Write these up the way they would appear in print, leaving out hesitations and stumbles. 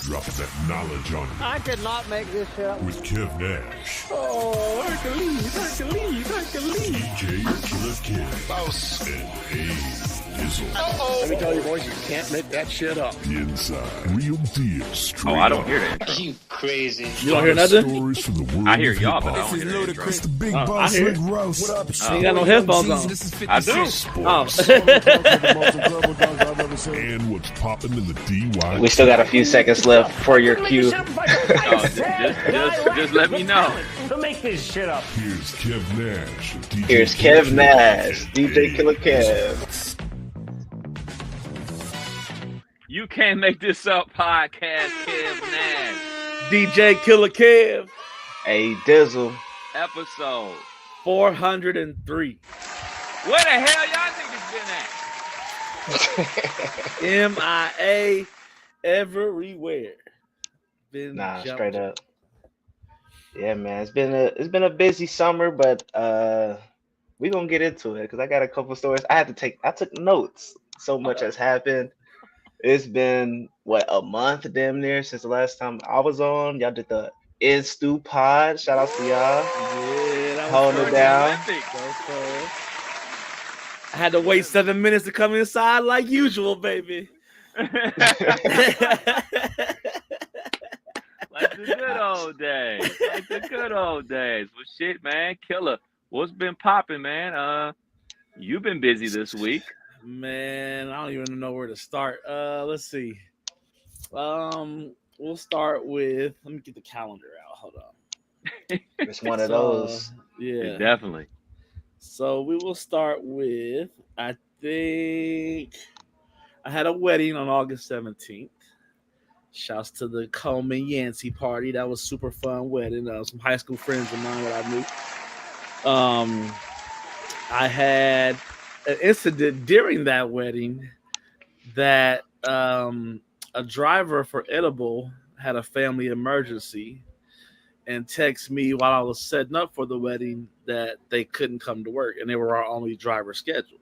Dropping that knowledge on you. I could not make this shit up. With Kev Nash. Oh, Hercules. DJ Killer Kev. Boss. And Dizzle. Let me tell you, boys, you can't make that shit up. Inside. Real deal. Straight I don't up. hear that. You crazy. You don't hear nothing? Stories from the world I hear of y'all, but hip-hop. I don't hear that. It's the Big I Boss hear Rick it. Rouse. You ain't got no headphones on. I do. Sports. And what's popping in the DY. We still got a few seconds left for your cue. Just let me know. Don't make this shit up. Here's Kev Nash. DJ Here's Kev Nash, DJ Killer Kev. You can't make this up, podcast Kev Nash. DJ Killer Kev. Hey, Dizzle. Episode 403. Where the hell y'all niggas been at? MIA everywhere. Been Nah, jumping. straight up. Yeah, man, it's been a busy summer, but we gonna get into it because I got a couple stories. I took notes. So much has happened. It's been a month damn near since the last time I was on. Y'all did the In Stew Pod. Shout out to y'all. Yeah, that was Holding it down. I had to wait 7 minutes to come inside like usual, baby. Like the good old days. Like the good old days. Well, shit, man. Killer. What's been popping, man? You've been busy this week. Man, I don't even know where to start. Let's see. We'll start with. Let me get the calendar out. Hold on. It's one of those. Yeah, Definitely. So we will start with. I think I had a wedding on August 17th. Shouts to the Coleman Yancey party. That was super fun wedding. Some high school friends of mine that I knew. I had an incident during that wedding that a driver for Edible had a family emergency and texted me while I was setting up for the wedding that they couldn't come to work and they were our only driver scheduled.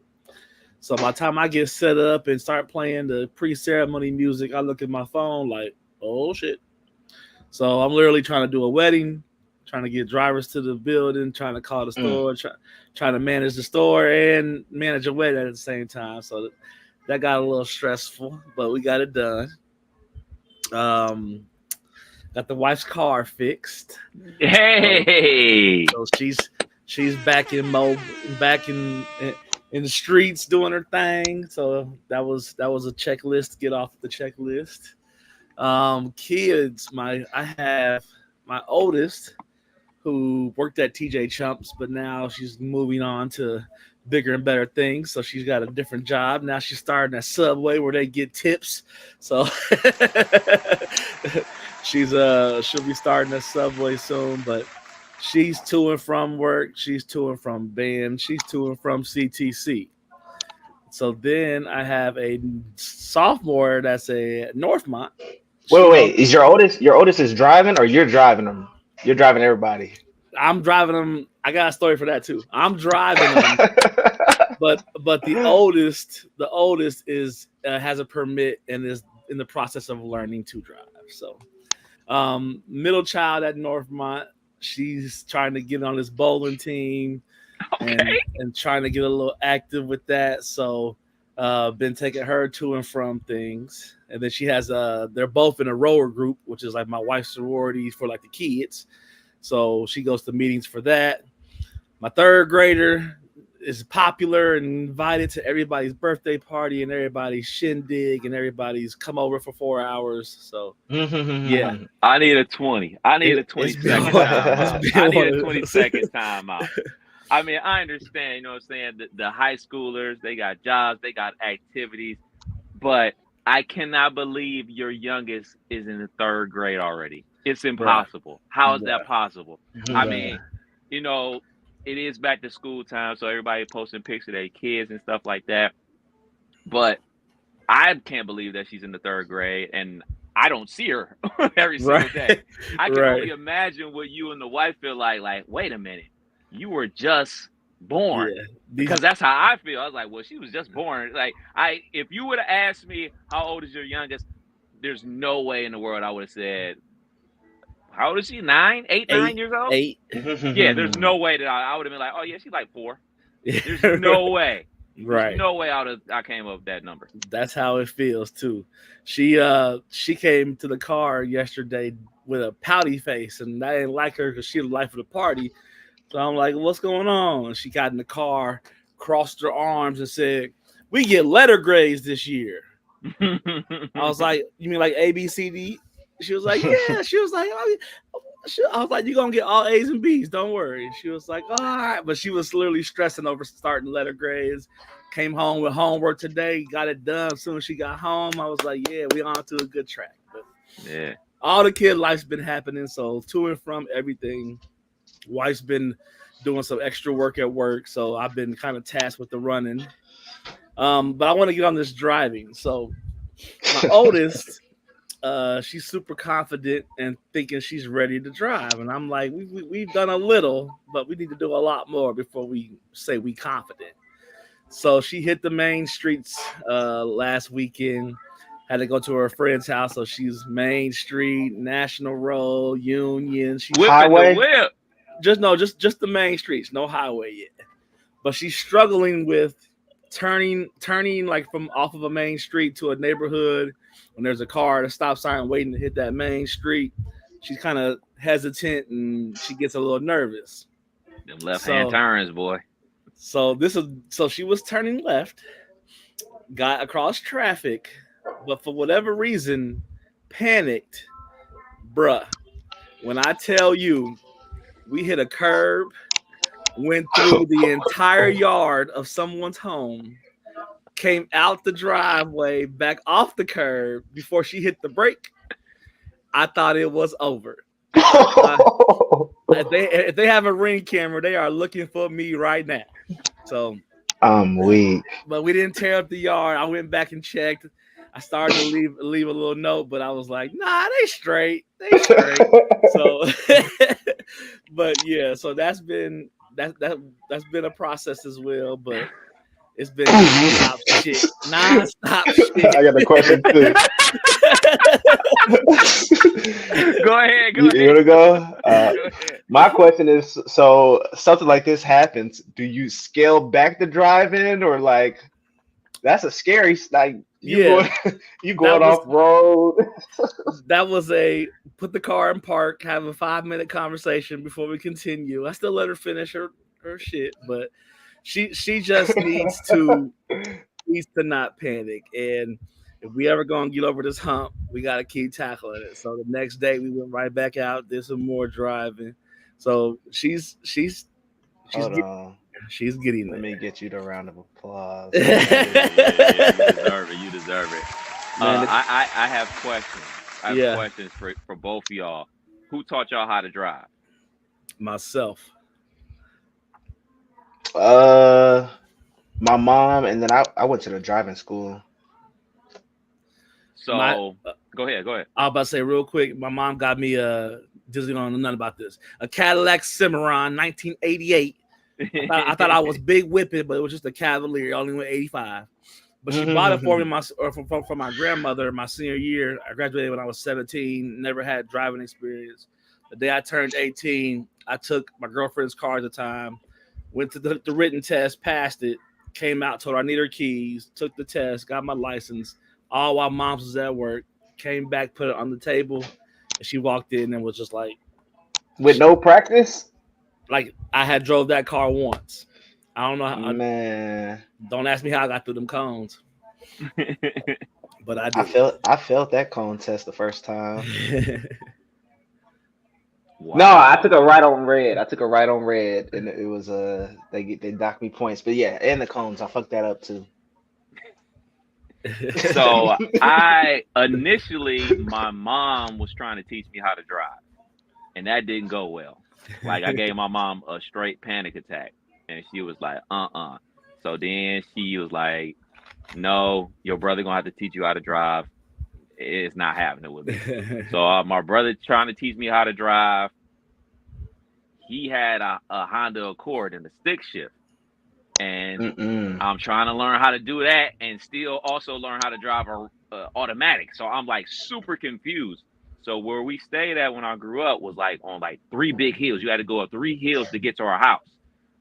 So by the time I get set up and start playing the pre-ceremony music, I look at my phone like, oh shit. So I'm literally trying to do a wedding, trying to get drivers to the building, trying to call the store, trying to manage the store and manage a wedding at the same time. So that got a little stressful, but we got it done. Got the wife's car fixed. Hey. So she's back in the streets doing her thing. So that was a checklist. Get off the checklist. Kids, I have my oldest who worked at TJ Chumps, but now she's moving on to bigger and better things. So she's got a different job. Now she's starting at Subway where they get tips. So she'll be starting at Subway soon, but she's to and from work. She's to and from band. She's to and from CTC. So then I have a sophomore that's a Northmont. Wait. Is your oldest is driving or you're driving them? You're driving everybody. I'm driving them. I got a story for that too. I'm driving them, but the oldest is has a permit and is in the process of learning to drive. So, middle child at Northmont, she's trying to get on this bowling team and trying to get a little active with that. So, been taking her to and from things, and then she has they're both in a rower group, which is like my wife's sorority for like the kids. So she goes to meetings for that. My third grader is popular and invited to everybody's birthday party and everybody's shindig and everybody's come over for 4 hours. So yeah, I need a 20. I need a 20-second timeout. I need a 20-second timeout. I mean, I understand, you know what I'm saying? The high schoolers, they got jobs, they got activities, but I cannot believe your youngest is in the third grade already. It's impossible. How is that possible? I mean, you know, it is back to school time, so everybody posting pictures of their kids and stuff like that. But I can't believe that she's in the third grade, and I don't see her every single day. I can only imagine what you and the wife feel like. Like, wait a minute, you were just born. Yeah. Because that's how I feel. I was like, well, she was just born. Like, if you would have asked me how old is your youngest, there's no way in the world I would have said, how old is she? 9 years old? 8. Yeah, there's no way that I would have been like, oh yeah, she's like 4. There's no way. Right. There's no way I came up with that number. That's how it feels too. She came to the car yesterday with a pouty face, and I didn't like her because she was the life of the party. So I'm like, what's going on? And she got in the car, crossed her arms, and said, "We get letter grades this year." I was like, "You mean like A, B, C, D?" She was like, "Yeah." She was like, I was like, "You're gonna get all A's and B's, don't worry." She was like, "All right," but she was literally stressing over starting letter grades. Came home with homework today, got it done. As soon as she got home, I was like, "Yeah, we on to a good track." But yeah, all the kid life's been happening, so to and from everything. Wife's been doing some extra work at work, so I've been kind of tasked with the running. But I want to get on this driving. So my oldest, she's super confident and thinking she's ready to drive, and I'm like, we've done a little, but we need to do a lot more before we say we confident. So she hit the main streets last weekend. Had to go to her friend's house, so she's Main Street, National Road, Union. She Highway? The whip. Just the main streets, no highway yet. But she's struggling with turning like from off of a main street to a neighborhood when there's a car at a stop sign waiting to hit that main street. She's kind of hesitant and she gets a little nervous. Them left-hand turns, boy. So she was turning left, got across traffic, but for whatever reason, panicked. Bruh, when I tell you, we hit a curb, went through the entire yard of someone's home, came out the driveway, back off the curb before she hit the brake. I thought it was over. If they have a Ring camera, they are looking for me right now. So I'm weak. But we didn't tear up the yard. I went back and checked. I started to leave a little note, but I was like, nah, they straight. So but yeah, so that's been a process as well, but it's been non-stop shit. I got a question too. Go ahead. You want to go? My question is, so something like this happens, do you scale back the drive-in, or like that's a scary going off road? That was a put the car in park, have a 5-minute conversation before we continue. I still let her finish her shit, but she just needs to not panic. And if we ever gonna get over this hump, we gotta keep tackling it. So the next day we went right back out, did some more driving. So she's getting there. Let me get you the round of applause. You deserve it. I have questions. I have questions for both of y'all. Who taught y'all how to drive? Myself. My mom, and then I went to the driving school. So go ahead. I was about to say real quick, my mom got me Dizzle don't know nothing about this. A Cadillac Cimarron 1988. I thought I was big whipping, but it was just a Cavalier. It only went 85. But she bought it for me from my grandmother my senior year. I graduated when I was 17, never had driving experience. The day I turned 18, I took my girlfriend's car at the time, went to the written test, passed it, came out, told her I need her keys, took the test, got my license, all while Mom's was at work, came back, put it on the table, and she walked in and was just like... With no practice? Like, I had drove that car once. I don't know how. Man. Don't ask me how I got through them cones. But I did. I felt that cone test the first time. Wow. No, I took a right on red. And it was they docked me points. But yeah, and the cones, I fucked that up too. So my mom was trying to teach me how to drive, and that didn't go well. Like, I gave my mom a straight panic attack, and she was like, So then she was like, no, your brother gonna have to teach you how to drive. It's not happening with me. So my brother trying to teach me how to drive. He had a Honda Accord and a stick shift. And I'm trying to learn how to do that and still also learn how to drive automatic. So I'm like super confused. So where we stayed at when I grew up was like on like 3 big hills. You had to go up 3 hills to get to our house.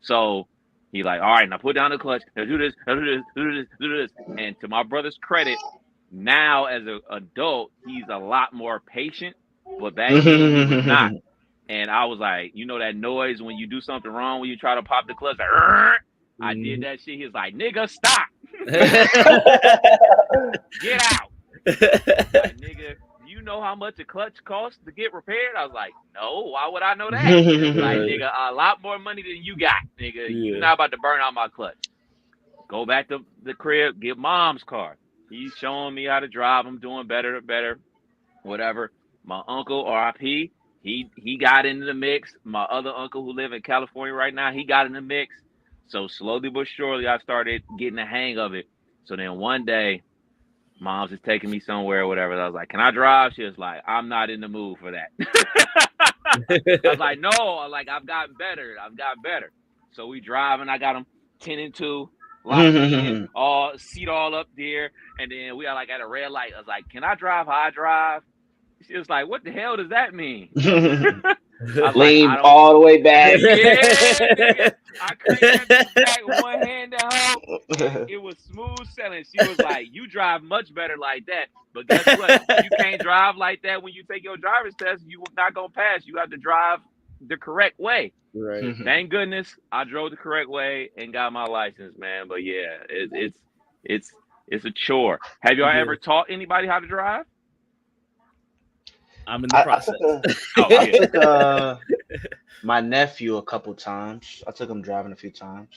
So he like, all right, now put down the clutch. Now do this, now do this, do this, do this. And to my brother's credit, now as an adult, he's a lot more patient. But back then he was not. And I was like, you know that noise when you do something wrong when you try to pop the clutch? Like, I did that shit. He was like, nigga, stop. Get out. Like, nigga, you know how much a clutch costs to get repaired? I was like, no, why would I know that? Like, nigga, a lot more money than you got, nigga. You're not about to burn out my clutch. Go back to the crib, get mom's car. He's showing me how to drive. I'm doing better, whatever. My uncle, RIP, he got into the mix. My other uncle who live in California right now, he got in the mix. So slowly but surely, I started getting the hang of it. So then one day, mom's just taking me somewhere or whatever. I was like, can I drive? She was like, I'm not in the mood for that. I was like, no, like I've gotten better. So we drive and I got him 10 and 2, locked in, all seat all up there. And then we are like at a red light. I was like, can I drive how I drive? She was like, what the hell does that mean? Lean all the way back. Yeah, I cranked back one hand to her. It was smooth sailing. She was like, you drive much better like that. But guess what? You can't drive like that when you take your driver's test. You're not going to pass. You have to drive the correct way. Right. Thank goodness I drove the correct way and got my license, man. But yeah, it's a chore. Have y'all ever taught anybody how to drive? I'm in the process. I took my nephew a couple times. I took him driving a few times.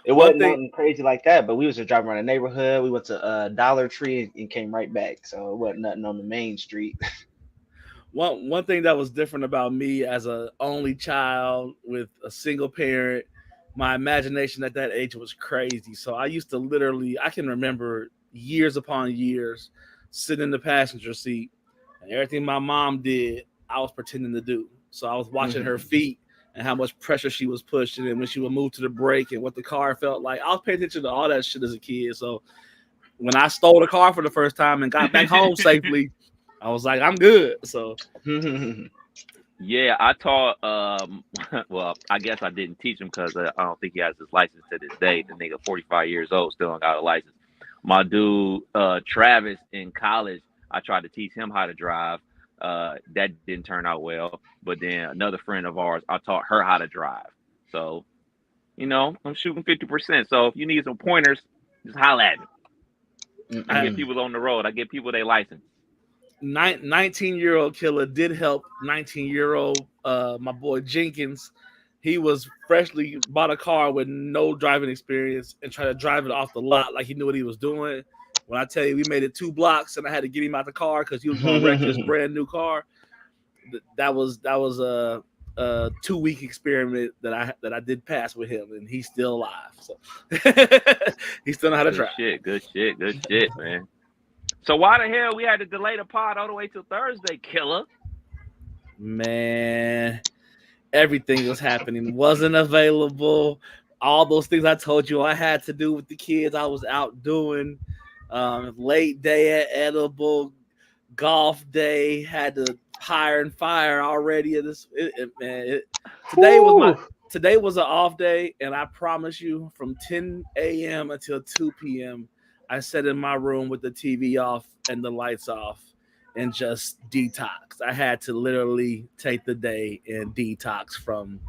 It wasn't nothing crazy like that, but we was just driving around the neighborhood. We went to Dollar Tree and came right back. So it wasn't nothing on the main street. One thing that was different about me as an only child with a single parent, my imagination at that age was crazy. So I used to I can remember years upon years sitting in the passenger seat. And everything my mom did, I was pretending to do. So I was watching her feet and how much pressure she was pushing, and when she would move to the brake and what the car felt like. I was paying attention to all that shit as a kid. So when I stole the car for the first time and got back home safely, I was like, I'm good. So yeah, I taught. Well, I guess I didn't teach him because I don't think he has his license to this day. The nigga, 45 years old, still don't got a license. My dude, Travis, in college, I tried to teach him how to drive. That didn't turn out well. But then another friend of ours, I taught her how to drive. So, I'm shooting 50%. So if you need some pointers, just holler at me. I get people on the road. I get people their license. 19-year-old killer did help 19-year-old my boy Jenkins. He was freshly bought a car with no driving experience and tried to drive it off the lot like he knew what he was doing. When I tell you we made it 2 blocks and I had to get him out the car because he was going to wreck his brand new car, that was a 2-week experiment that I did pass with him, and he's still alive. So he still know how to drive. Good shit, man. So why the hell we had to delay the pod all the way till Thursday, killer? Man, everything was happening. Wasn't available. All those things I told you I had to do with the kids, I was out doing. Late day at Edible, golf day, had to hire and fire already. Today was an off day, and I promise you, from 10 a.m. until 2 p.m., I sat in my room with the TV off and the lights off and just detox. I had to literally take the day and detox from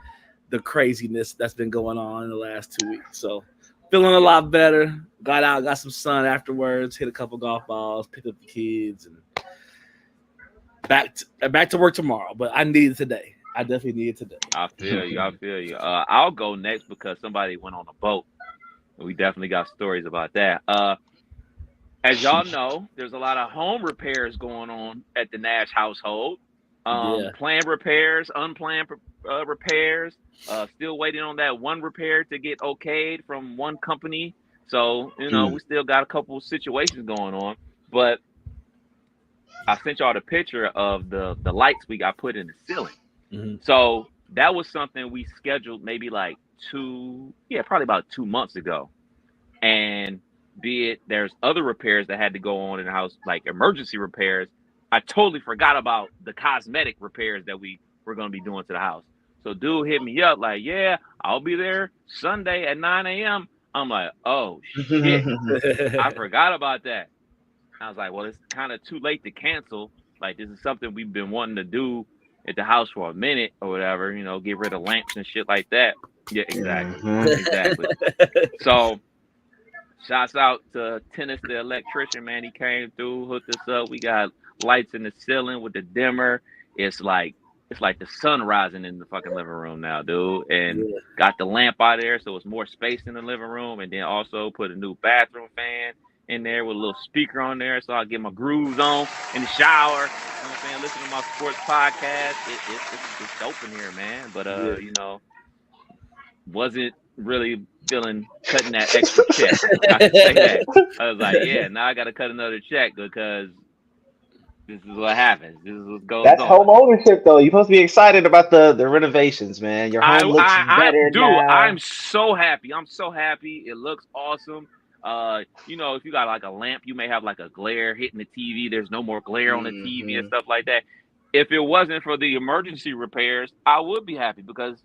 the craziness that's been going on in the last 2 weeks. So feeling a lot better. Got out, got some sun afterwards, hit a couple golf balls, picked up the kids, and back to work tomorrow. But I needed today. I definitely needed today. I feel you. I'll go next because somebody went on a boat. We definitely got stories about that. As y'all know, there's a lot of home repairs going on at the Nash household. Planned repairs, unplanned repairs. Still waiting on that one repair to get okayed from one company. So, we still got a couple of situations going on. But I sent y'all the picture of the lights we got put in the ceiling. Mm-hmm. So that was something we scheduled maybe like probably about 2 months ago. And be it there's other repairs that had to go on in the house, like emergency repairs. I totally forgot about the cosmetic repairs that we were going to be doing to the house. So dude hit me up like, yeah, I'll be there Sunday at 9 a.m. I'm like, oh, shit. I forgot about that. I was like, well, it's kind of too late to cancel. Like, this is something we've been wanting to do at the house for a minute or whatever, you know, get rid of lamps and shit like that. Yeah, exactly. Exactly. So, shouts out to Tennis, the electrician, man. He came through, hooked us up. We got lights in the ceiling with the dimmer. It's like the sun rising in the fucking living room now, dude. And got the lamp out there, so it's more space in the living room. And then also put a new bathroom fan in there with a little speaker on there, so I get my grooves on in the shower. You know what I'm saying? Listen to my sports podcast. It's dope in here, man. But you know, wasn't really feeling cutting that extra check. I can say that. I was like, yeah, now I got to cut another check because this is what happens. This is what goes on. That's home ownership, though. You're supposed to be excited about the renovations, man. Your home looks better now. I'm so happy. I'm so happy. It looks awesome. You know, if you got like a lamp, you may have like a glare hitting the TV. There's no more glare on the TV and stuff like that. If it wasn't for the emergency repairs, I would be happy because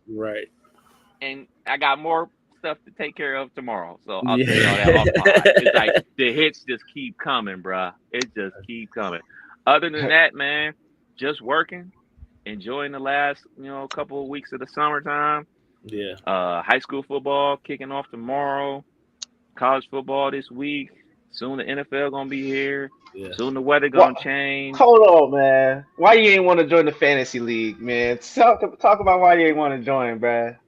and I got more stuff to take care of tomorrow. So I'll tell y'all that off pod. It's like the hits just keep coming, bruh. It just keep coming. Other than that, man, just working, enjoying the last, you know, couple of weeks of the summertime. Yeah. High school football kicking off tomorrow. College football this week. Soon the NFL gonna be here. Yeah. Soon the weather gonna change. Hold on, man. Why you ain't want to join the fantasy league, man? Talk about why you ain't want to join, bruh.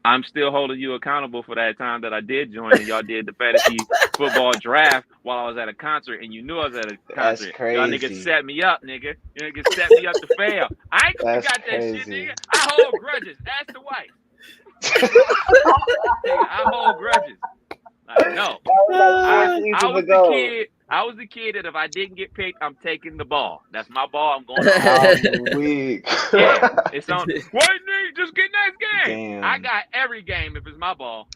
I'm still holding you accountable for that time that I did join and y'all did the fantasy football draft while I was at a concert and you knew I was at a concert. That's crazy. Y'all niggas set me up, nigga. You niggas set me up to fail. I ain't gonna got that shit, nigga. I hold grudges. Ask the wife. Nigga, I hold grudges. Like, no. I was the kid that if I didn't get picked, I'm taking the ball. That's my ball. I'm going I'm weak. Yeah, it's on. Wait, nigga, just get next game. Damn. I got every game if it's my ball.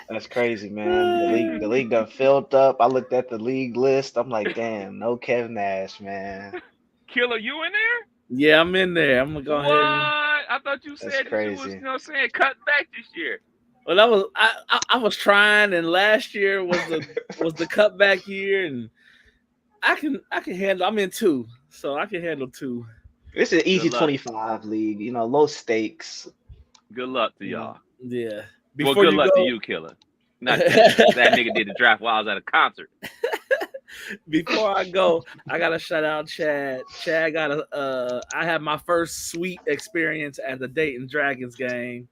That's crazy, man. The league done filled up. I looked at the league list. I'm like, damn, no Kevin Nash, man. Killer, you in there? Yeah, I'm in there. I'm gonna go ahead. I thought you said that you was, you know, saying cut back this year. Well, that was I was trying, and last year was the cutback year, and I can handle. I'm in 2, so I can handle 2. It's an easy 25 league, you know, low stakes. Good luck to y'all. Yeah. Well, good luck to you, Killer. Not that nigga did the draft while I was at a concert. Before I go, I gotta shout out Chad. Chad got I had my first sweet experience at the Dayton Dragons game.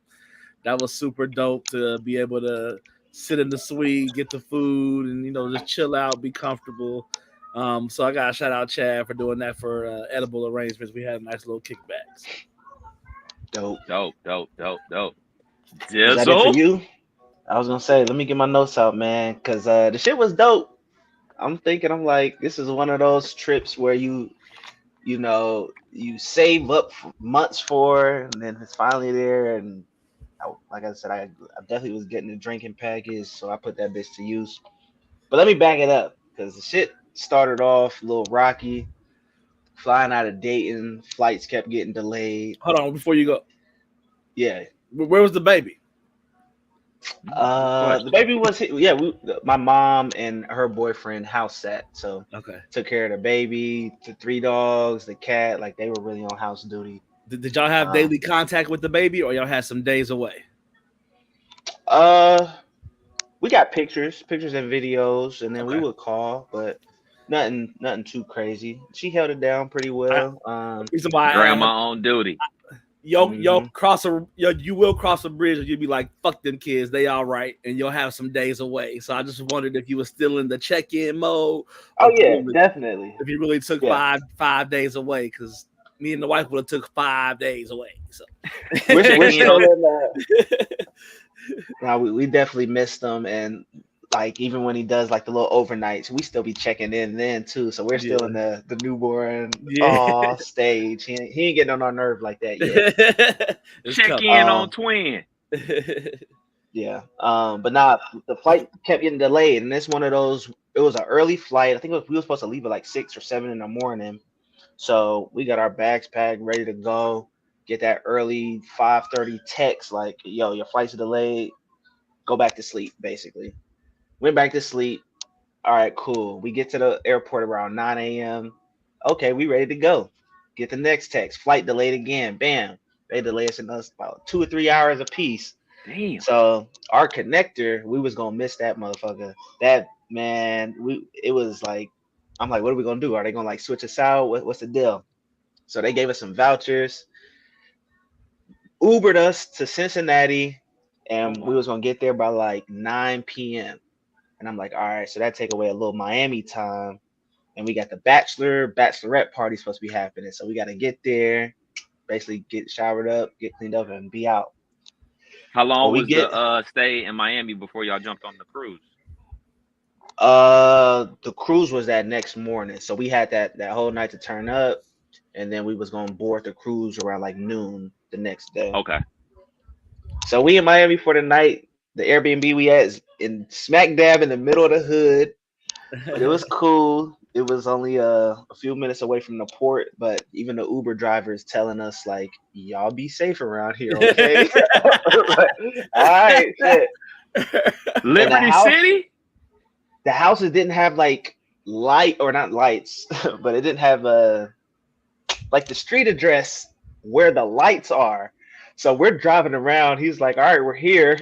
That was super dope to be able to sit in the suite, get the food, and, you know, just chill out, be comfortable. So I gotta shout out Chad for doing that for edible arrangements. We had a nice little kickbacks. Dope. Dizzle? Is that it for you? I was gonna say, let me get my notes out, man, because the shit was dope. I'm like, this is one of those trips where you save up months for, and then it's finally there. And like I said, I definitely was getting the drinking package, so I put that bitch to use. But let me back it up, because the shit started off a little rocky. Flying out of Dayton, flights kept getting delayed. Hold on, before you go. Yeah. Where was the baby? The baby was my mom and her boyfriend house sat, so took care of the baby, the 3 dogs, the cat, like they were really on house duty. Did y'all have daily contact with the baby, or y'all had some days away? We got pictures and videos, and then we would call, but nothing too crazy. She held it down pretty well. Grandma on duty. You will cross a bridge, and you'll be like, fuck them kids, they all right, and you'll have some days away. So I just wondered if you were still in the check-in mode. Oh yeah, definitely. If you really took 5 days away, because me and the wife would have took 5 days away. So we're still in that. No, we definitely missed them, and like even when he does like the little overnights, we still be checking in then too. So we're still in the newborn stage. He ain't getting on our nerve like that yet. Check in on twin. Yeah. But nah, the flight kept getting delayed, and it's one of those. It was an early flight. I think we were supposed to leave at like 6 or 7 in the morning. So we got our bags packed, ready to go. Get that early 5:30 text like, "Yo, your flight's delayed. Go back to sleep." Basically, went back to sleep. All right, cool. We get to the airport around 9 a.m. Okay, we ready to go. Get the next text. Flight delayed again. Bam. They delayed us about 2 or 3 hours apiece. Damn. So our connector, we was gonna miss that motherfucker. That man, it was like, I'm like, what are we gonna do? Are they gonna like switch us out? What's the deal? So they gave us some vouchers, Ubered us to Cincinnati, and we was gonna get there by like 9 p.m. And I'm like, all right, so that take away a little Miami time. And we got the bachelorette party supposed to be happening. So we got to get there, basically get showered up, get cleaned up, and be out. How long we was get the stay in Miami before y'all jumped on the cruise? the cruise was that next morning. So we had that whole night to turn up, and then we was gonna board the cruise around like noon the next day. Okay. So we in Miami for the night. The Airbnb we had is in smack dab in the middle of the hood. But it was cool. It was only a few minutes away from the port, but even the Uber driver is telling us like, "Y'all be safe around here, okay?" Like, all right, shit. Liberty City? The houses didn't have like light or not lights, but it didn't have like the street address where the lights are. So we're driving around. He's like, "All right, we're here."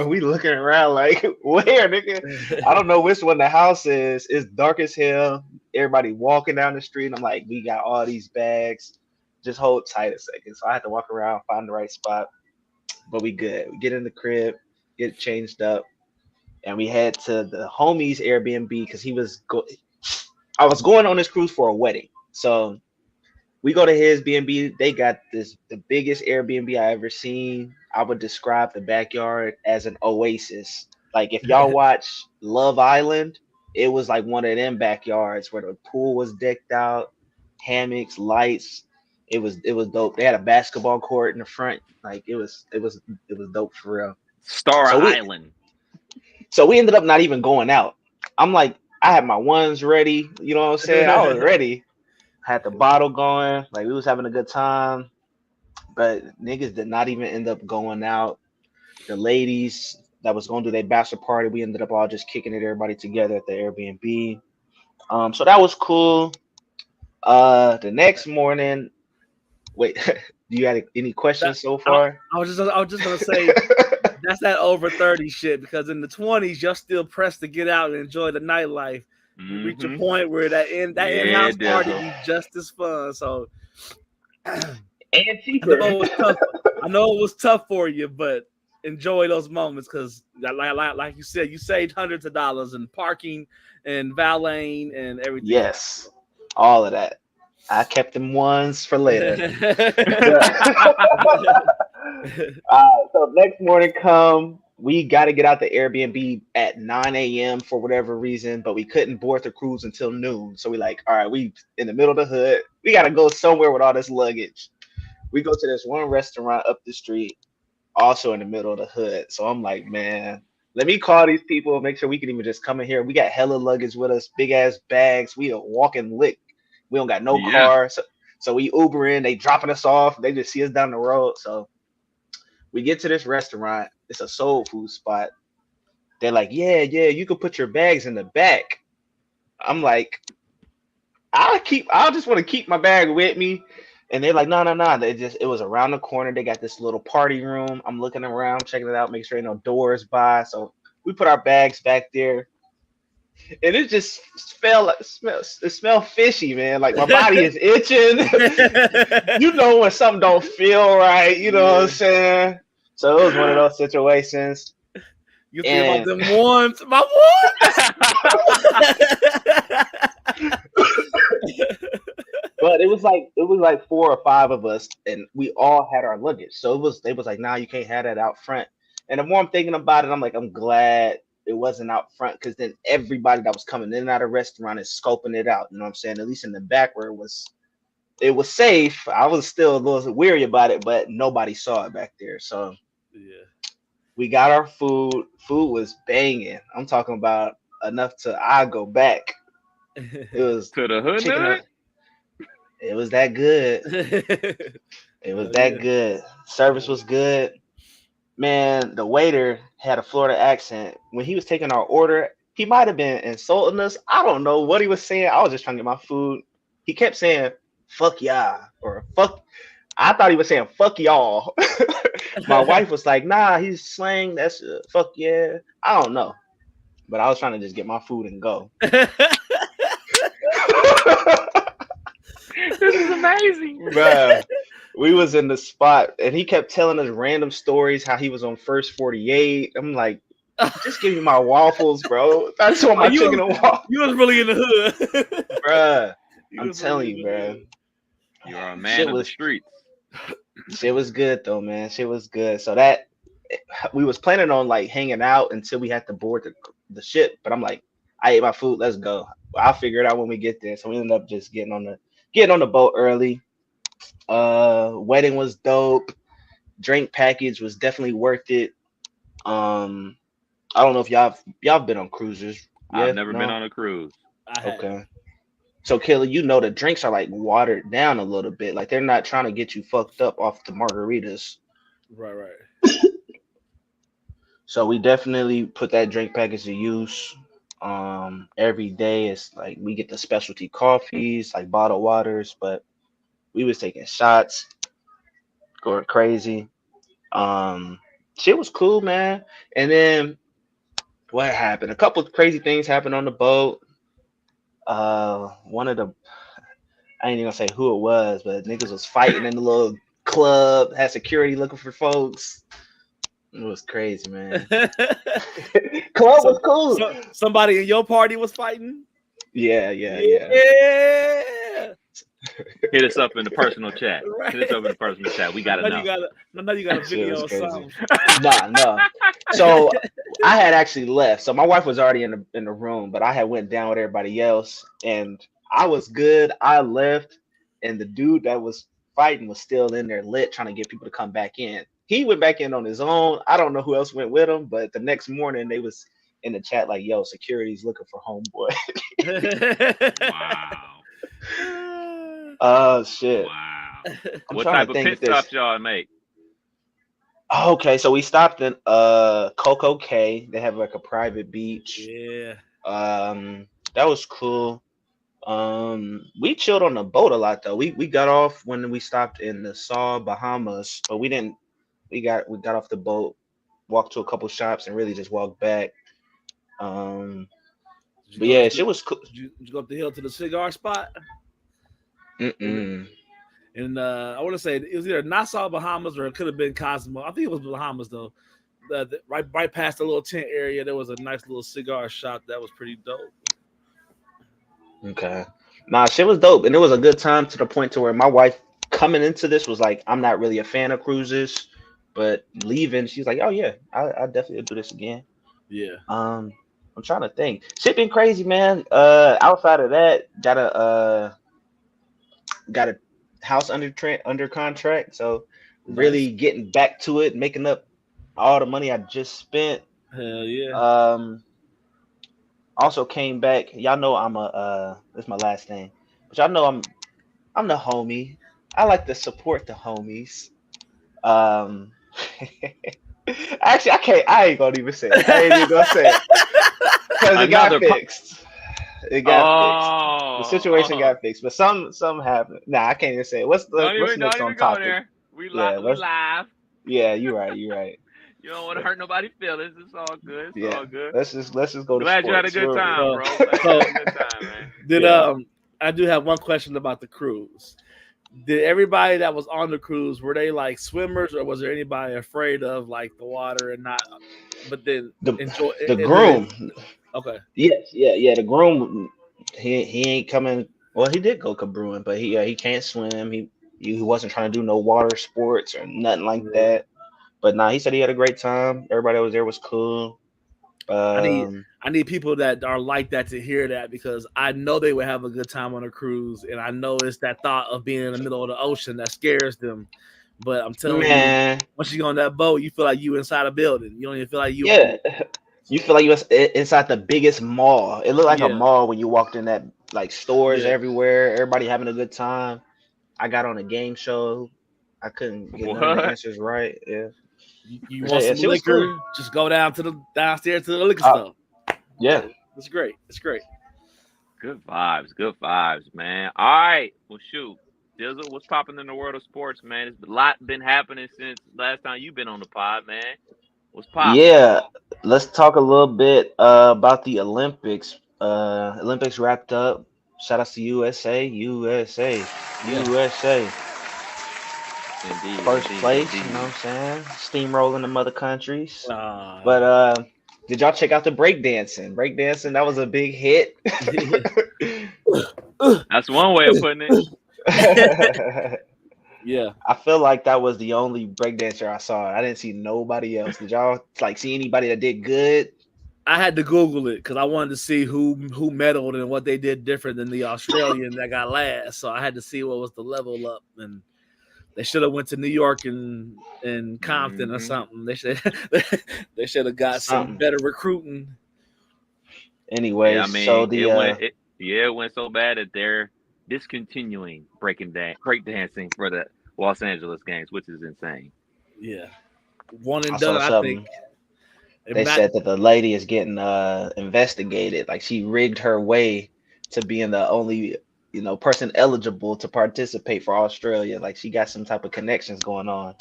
We looking around like, "Where, nigga?" I don't know which one the house is. It's dark as hell. Everybody walking down the street. I'm like, we got all these bags. Just hold tight a second. So I had to walk around, find the right spot. But we good. We get in the crib, get changed up, and we head to the homie's Airbnb because I was going on this cruise for a wedding. So we go to his B&B. They got the biggest Airbnb I ever seen. I would describe the backyard as an oasis. Like if y'all watch Love Island, it was like one of them backyards where the pool was decked out, hammocks, lights. It was dope. They had a basketball court in the front. Like it was dope for real. Star So Island. we ended up not even going out. I'm like, I had my ones ready. You know what I'm saying? I was ready. Had the bottle going, like we was having a good time, but niggas did not even end up going out. The ladies that was going to do their bachelor party, we ended up all just kicking it, everybody together at the Airbnb. So that was cool. The next morning, wait, do you have any questions so far? I was just gonna say that's that over 30 shit, because in the 20s you're still pressed to get out and enjoy the nightlife. You reach a point where that in-house party be just as fun. So And cheaper. I know it was tough for you, but enjoy those moments because, like you said, you saved hundreds of dollars in parking and valeting and everything. Yes, all of that. I kept them ones for later. So next morning come, we got to get out the Airbnb at 9 a.m. for whatever reason, but we couldn't board the cruise until noon. So we like, all right, we in the middle of the hood. We got to go somewhere with all this luggage. We go to this one restaurant up the street, also in the middle of the hood. So I'm like, man, let me call these people, make sure we can even just come in here. We got hella luggage with us, big ass bags. We are walking lick. We don't got no car. So we Uber in, they dropping us off. They just see us down the road. So we get to this restaurant. It's a soul food spot. They're like, yeah, you can put your bags in the back. I'm like, I just want to keep my bag with me. And they're like, no. It was around the corner. They got this little party room. I'm looking around, checking it out, make sure ain't no doors by. So we put our bags back there. And it just smell fishy, man. Like my body is itching. You know when something don't feel right, you know what I'm saying? So it was one of those situations. You think about them ones, my ones. But it was like 4 or 5 of us, and we all had our luggage. So they was like, nah, you can't have that out front. And the more I'm thinking about it, I'm like, I'm glad it wasn't out front, because then everybody that was coming in and out of the restaurant is scoping it out. You know what I'm saying? At least in the back where it was safe. I was still a little weary about it, but nobody saw it back there. So yeah. We got our food. Food was banging. I'm talking about enough to I go back. It was To the hood chicken. nut? It was that good. It was that good. Service was good. Man, the waiter had a Florida accent. When he was taking our order, he might have been insulting us. I don't know what he was saying. I was just trying to get my food. He kept saying, fuck y'all, or fuck. I thought he was saying, fuck y'all. My wife was like, nah, he's slang. That's fuck yeah. I don't know. But I was trying to just get my food and go. This is amazing. Bruh, we was in the spot and he kept telling us random stories how he was on first 48. I'm like, just give me my waffles, bro. That's what my chicken and waffles. You was really in the hood. Bruh, I'm telling you, bruh. You are a man of the streets. Shit was good though, man. Shit was good. So that we was planning on like hanging out until we had to board the ship. But I'm like, I ate my food. Let's go. I'll figure it out when we get there. So we ended up just getting on the boat early. Wedding was dope. Drink package was definitely worth it. I don't know if y'all been on cruises. I've never been on a cruise. Okay. So Killer, you know the drinks are like watered down a little bit. Like they're not trying to get you fucked up off the margaritas. Right. So we definitely put that drink package to use. Every day it's like we get the specialty coffees, like bottled waters, but we was taking shots, going crazy. Shit was cool, man. And then what happened? A couple of crazy things happened on the boat. One of the I ain't even gonna say who it was, but niggas was fighting in the little club, had security looking for folks. It was crazy, man. Club was cool. Somebody in your party was fighting? Yeah. Hit us up in the personal chat. Right. Hit us up in the personal chat. We gotta know. You got a video or something. No. So I had actually left. So my wife was already in the room, but I had went down with everybody else, and I was good. I left, and the dude that was fighting was still in there lit, trying to get people to come back in. He went back in on his own. I don't know who else went with him, but the next morning they was in the chat like, "Yo, security's looking for homeboy." Wow. Oh shit! Wow. I'm what trying type to of think pit stops y'all make? Okay, so we stopped in Coco Cay. They have like a private beach. Yeah. That was cool. We chilled on the boat a lot though. We got off when we stopped in Nassau, Bahamas, but we didn't. We got off the boat, walked to a couple shops, and really just walked back. But yeah, shit was cool. Did you go up the hill to the cigar spot? Mm-mm. And I want to say it was either Nassau, Bahamas, or it could have been Cosmo. I think it was Bahamas though. Right past the little tent area, there was a nice little cigar shop that was pretty dope. Okay. Nah, shit was dope, and it was a good time to the point to where my wife coming into this was like, I'm not really a fan of cruises, but leaving, she's like, oh yeah, I definitely do this again. Yeah. I'm trying to think. Shit been crazy, man. Outside of that, got a house under contract, so really getting back to it, making up all the money I just spent. Hell yeah. Also came back. Y'all know I'm this is my last thing, but y'all know I'm the homie. I like to support the homies. Actually, I ain't gonna even say it. I ain't even gonna say it because it got fixed. It got fixed. The situation got fixed, but some happened. Nah, I can't even say it. What's next on topic? We live. Yeah, you're right. You don't want to hurt nobody's feelings. It's all good. It's all good. Let's just go to Glad sports. you had a good time, bro. Glad you had a good time, man. I do have one question about the cruise. Did everybody that was on the cruise, were they like swimmers, or was there anybody afraid of like the water and not? But then enjoy the groom. Okay. Yes, yeah. The groom, he ain't coming. Well, he did go cabrewing, but he can't swim. He wasn't trying to do no water sports or nothing like that. But nah, he said he had a great time. Everybody that was there was cool. I need people that are like that to hear that, because I know they would have a good time on a cruise, and I know it's that thought of being in the middle of the ocean that scares them. But I'm telling Man, you, once you go on that boat, you feel like you inside a building. You don't even feel like you. yeah. You feel like you was inside the biggest mall. It looked like a Yeah. mall when you walked in that, like stores Yeah. everywhere, everybody having a good time. I got on a game show. I couldn't get none of the What? answers right. Yeah. You want Yeah, some shit was cool. liquor? Just go downstairs to the liquor Uh, store. yeah. It's great. It's great. Good vibes, man. All right, well, shoot, Dizzle, what's popping in the world of sports, man? It's a lot been happening since last time you've been on the pod, man. What's popping? Yeah. Let's talk a little bit about the Olympics. Olympics wrapped up. Shout out to USA, USA, Yeah. USA. Indeed, First place, indeed. you know what I'm saying? Steamrolling the mother countries. Uh, But did y'all check out the breakdancing? Breakdancing, that was a big hit. That's one way of putting it. yeah. I feel like that was the only breakdancer I saw. I didn't see nobody else. Did y'all like see anybody that did good? I had to Google it because I wanted to see who medaled and what they did different than the Australian that got last. So I had to see what was the level up, and they should have went to New York and Compton or something. They should have got some Something. better recruiting. Anyways, Yeah, I mean, so the it went so bad that they're discontinuing breakdancing for the Los Angeles games, which is insane. Yeah, one and I saw done. I something. think They said that the lady is getting investigated. Like she rigged her way to being the only, person eligible to participate for Australia. Like she got some type of connections going on.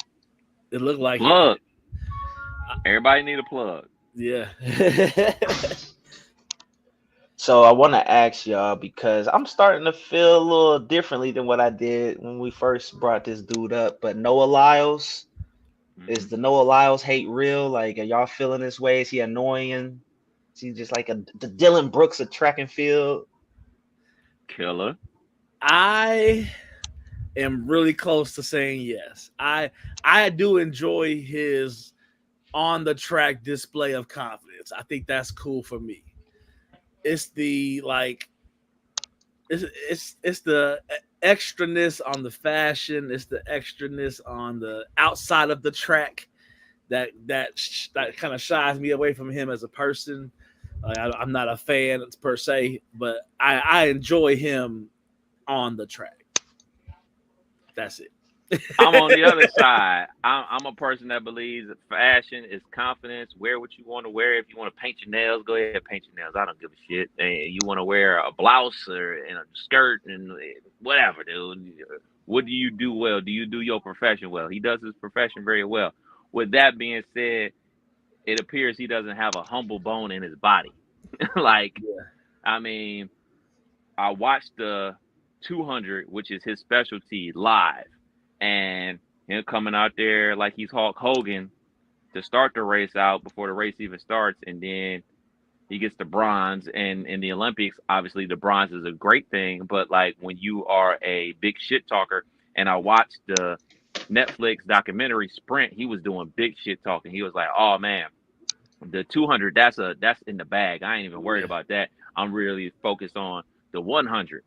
it looked like Plug. Everybody need a plug. Yeah. So I want to ask y'all because I'm starting to feel a little differently than what I did when we first brought this dude up. But Noah Lyles, is the Noah Lyles hate real? Like, are y'all feeling this way? Is he annoying? Is he just like the Dylan Brooks of track and field? Killer. I am really close to saying yes. I do enjoy his on the track display of confidence. I think that's cool for me. It's the it's the extraness on the fashion. It's the extraness on the outside of the track that kind of shies me away from him as a person. I'm not a fan per se, but I enjoy him on the track. That's it. I'm on the other side. I'm a person that believes that fashion is confidence. Wear what you want to wear. If you want to paint your nails, go ahead and paint your nails. I don't give a shit. And you want to wear a blouse and a skirt and whatever, dude. What do you do well? Do you do your profession well? He does his profession very well. With that being said, it appears he doesn't have a humble bone in his body. I mean, I watched the 200, which is his specialty, live. And him coming out there like he's Hulk Hogan to start the race out before the race even starts. And then he gets the bronze. And in the Olympics, obviously the bronze is a great thing. But like when you are a big shit talker, and I watched the Netflix documentary Sprint, he was doing big shit talking. He was like, oh man, the 200, that's in the bag. I ain't even worried about that. I'm really focused on the 100.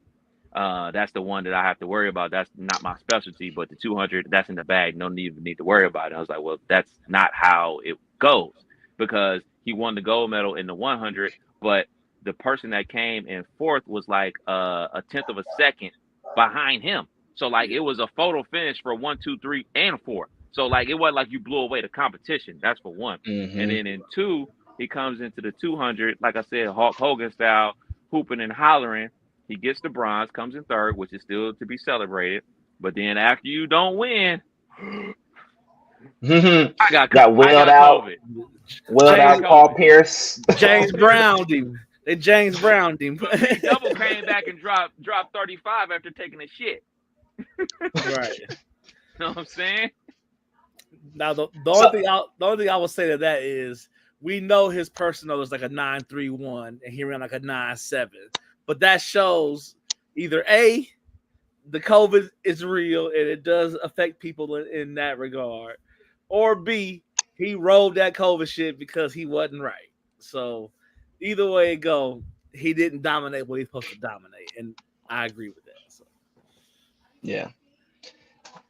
That's the one that I have to worry about. That's not my specialty, but the 200, that's in the bag. No need to worry about it. I was like, well, that's not how it goes, because he won the gold medal in the 100, but the person that came in fourth was like a tenth of a second behind him. So like it was a photo finish for 1, 2, 3, and 4. So like it wasn't like you blew away the competition. That's for one. Mm-hmm. And then in 2, he comes into the 200, like I said, Hulk Hogan style, hooping and hollering. He gets the bronze, comes in third, which is still to be celebrated. But then after you don't win, I got wheeled out. COVID. Wheeled out Paul Pierce. James Browned him. They James Browned him. He double came back and dropped 35 after taking a shit. Right. You know what I'm saying? Now the only thing I will say to that is we know his personal is like a 9.31 and he ran like a 9.7. But that shows either A, the COVID is real and it does affect people in that regard, or B, he rolled that COVID shit because he wasn't right. So either way it go, he didn't dominate what he's supposed to dominate, and I agree with that. So. Yeah.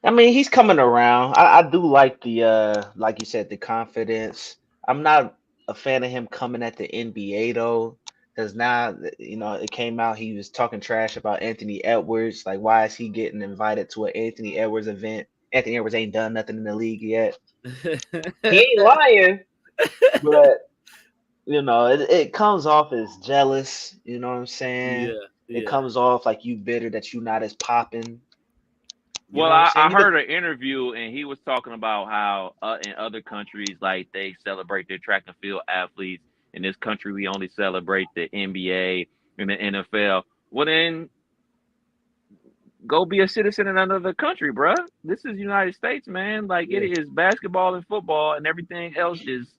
I mean, he's coming around. I do like the like you said, the confidence. I'm not a fan of him coming at the NBA though, because now it came out he was talking trash about Anthony Edwards. Like, why is he getting invited to an Anthony Edwards event? Anthony Edwards ain't done nothing in the league yet. He ain't lying, but it comes off as jealous. You know what I'm saying? Yeah. It comes off like you bitter that you not as popping. Well, I heard an interview, and he was talking about how in other countries, like, they celebrate their track and field athletes. In this country, we only celebrate the NBA and the NFL. Well, then go be a citizen in another country, bruh. This is the United States, man. Like, it is basketball and football, and everything else is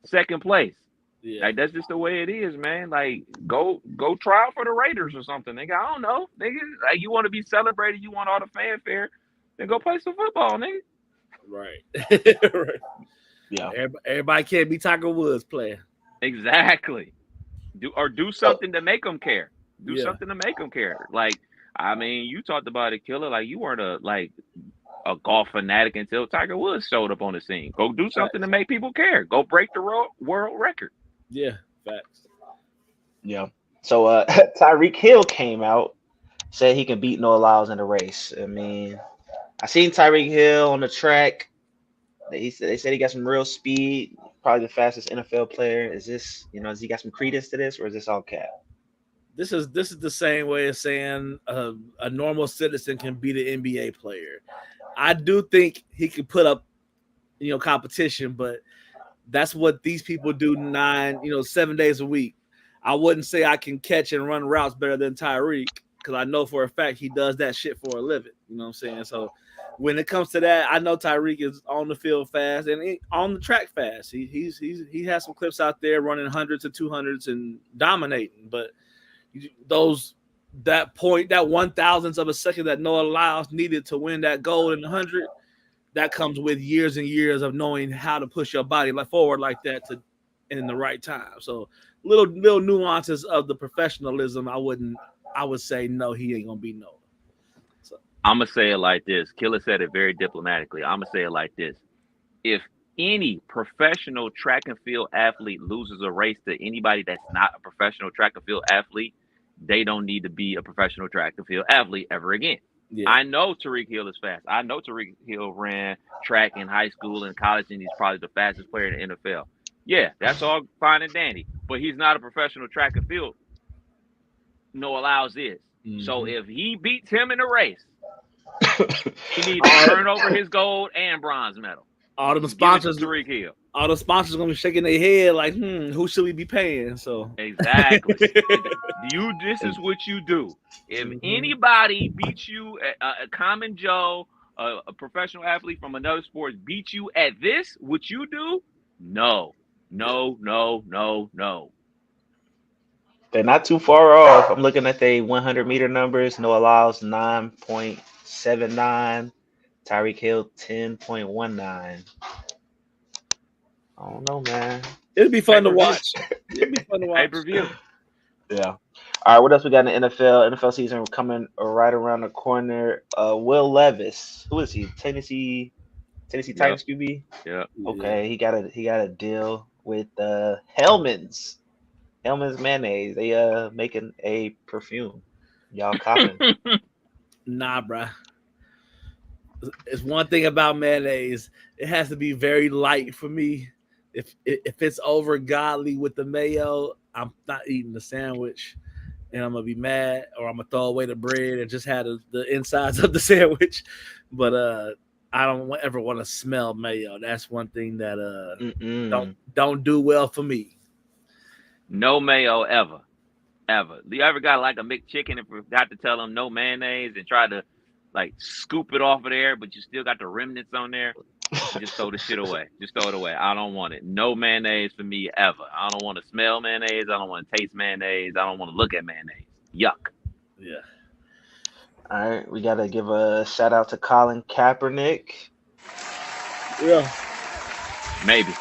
second place. Yeah. Like, that's just the way it is, man. Like, go try out for the Raiders or something, nigga. I don't know, nigga. Like, you want to be celebrated, you want all the fanfare, then go play some football, nigga. Right. Right. Yeah. Everybody can't be Tiger Woods player. Exactly. Do something to make them care. Do something to make them care. Like, I mean, you talked about it, Killer. Like, you weren't a golf fanatic until Tiger Woods showed up on the scene. Go do something to make people care. Go break the world record. Yeah, facts. Yeah. So Tyreek Hill came out, said he can beat Noah Lyles in the race. I mean, I seen Tyreek Hill on the track. They said he got some real speed, probably the fastest NFL player. Is this, has he got some credence to this, or is this all cap? This is the same way as saying a normal citizen can beat an NBA player. I do think he can put up, competition, but that's what these people do 7 days a week. I wouldn't say I can catch and run routes better than Tyreek, because I know for a fact he does that shit for a living. You know what I'm saying? So when it comes to that, I know Tyreek is on the field fast and on the track fast. He has some clips out there running hundreds and 200s and dominating, but that 1,000th of a second that Noah Lyles needed to win that gold in the 100, that comes with years and years of knowing how to push your body forward like that in the right time. So little nuances of the professionalism. I would say no, he ain't gonna be Noah. So I'm gonna say it like this. Killer said it very diplomatically. I'm gonna say it like this: if any professional track and field athlete loses a race to anybody that's not a professional track and field athlete, they don't need to be a professional track and field athlete ever again. Yeah. I know Tyreek Hill is fast. I know Tyreek Hill ran track in high school and college, and he's probably the fastest player in the NFL. Yeah, that's all fine and dandy, but he's not a professional track and field. Noah Lyles is. Mm-hmm. So if he beats him in a race, he needs to turn over his gold and bronze medal. All the sponsors, Tyreek Hill. All the sponsors gonna be shaking their head like, who should we be paying? So exactly. This is what you do. If anybody beats you, a common Joe, a professional athlete from another sport beats you at this, what you do? No. They're not too far off. I'm looking at the 100-meter numbers. Noah Lyles 9.79. Tyreek Hill 10.19. I don't know, man. It'll be fun to watch. Pay-per-view. Yeah. All right, what else we got in the NFL? NFL season coming right around the corner. Will Levis. Who is he? Tennessee Titans QB? Yeah. Okay, he got a deal with Hellman's mayonnaise. They making a perfume. Y'all copping. Nah, bruh. It's one thing about mayonnaise. It has to be very light for me. If it's over godly with the mayo, I'm not eating the sandwich, and I'm gonna be mad, or I'm gonna throw away the bread and just have the insides of the sandwich. But I don't ever want to smell mayo. That's one thing that don't do well for me. No mayo ever. You ever got like a McChicken and forgot to tell them no mayonnaise and try to like scoop it off of there, but you still got the remnants on there? Just throw the shit away. Just throw it away. I don't want it. No mayonnaise for me ever. I don't want to smell mayonnaise. I don't want to taste mayonnaise. I don't want to look at mayonnaise. Yuck. Yeah. All right, we got to give a shout out to Colin Kaepernick. Yeah. Maybe.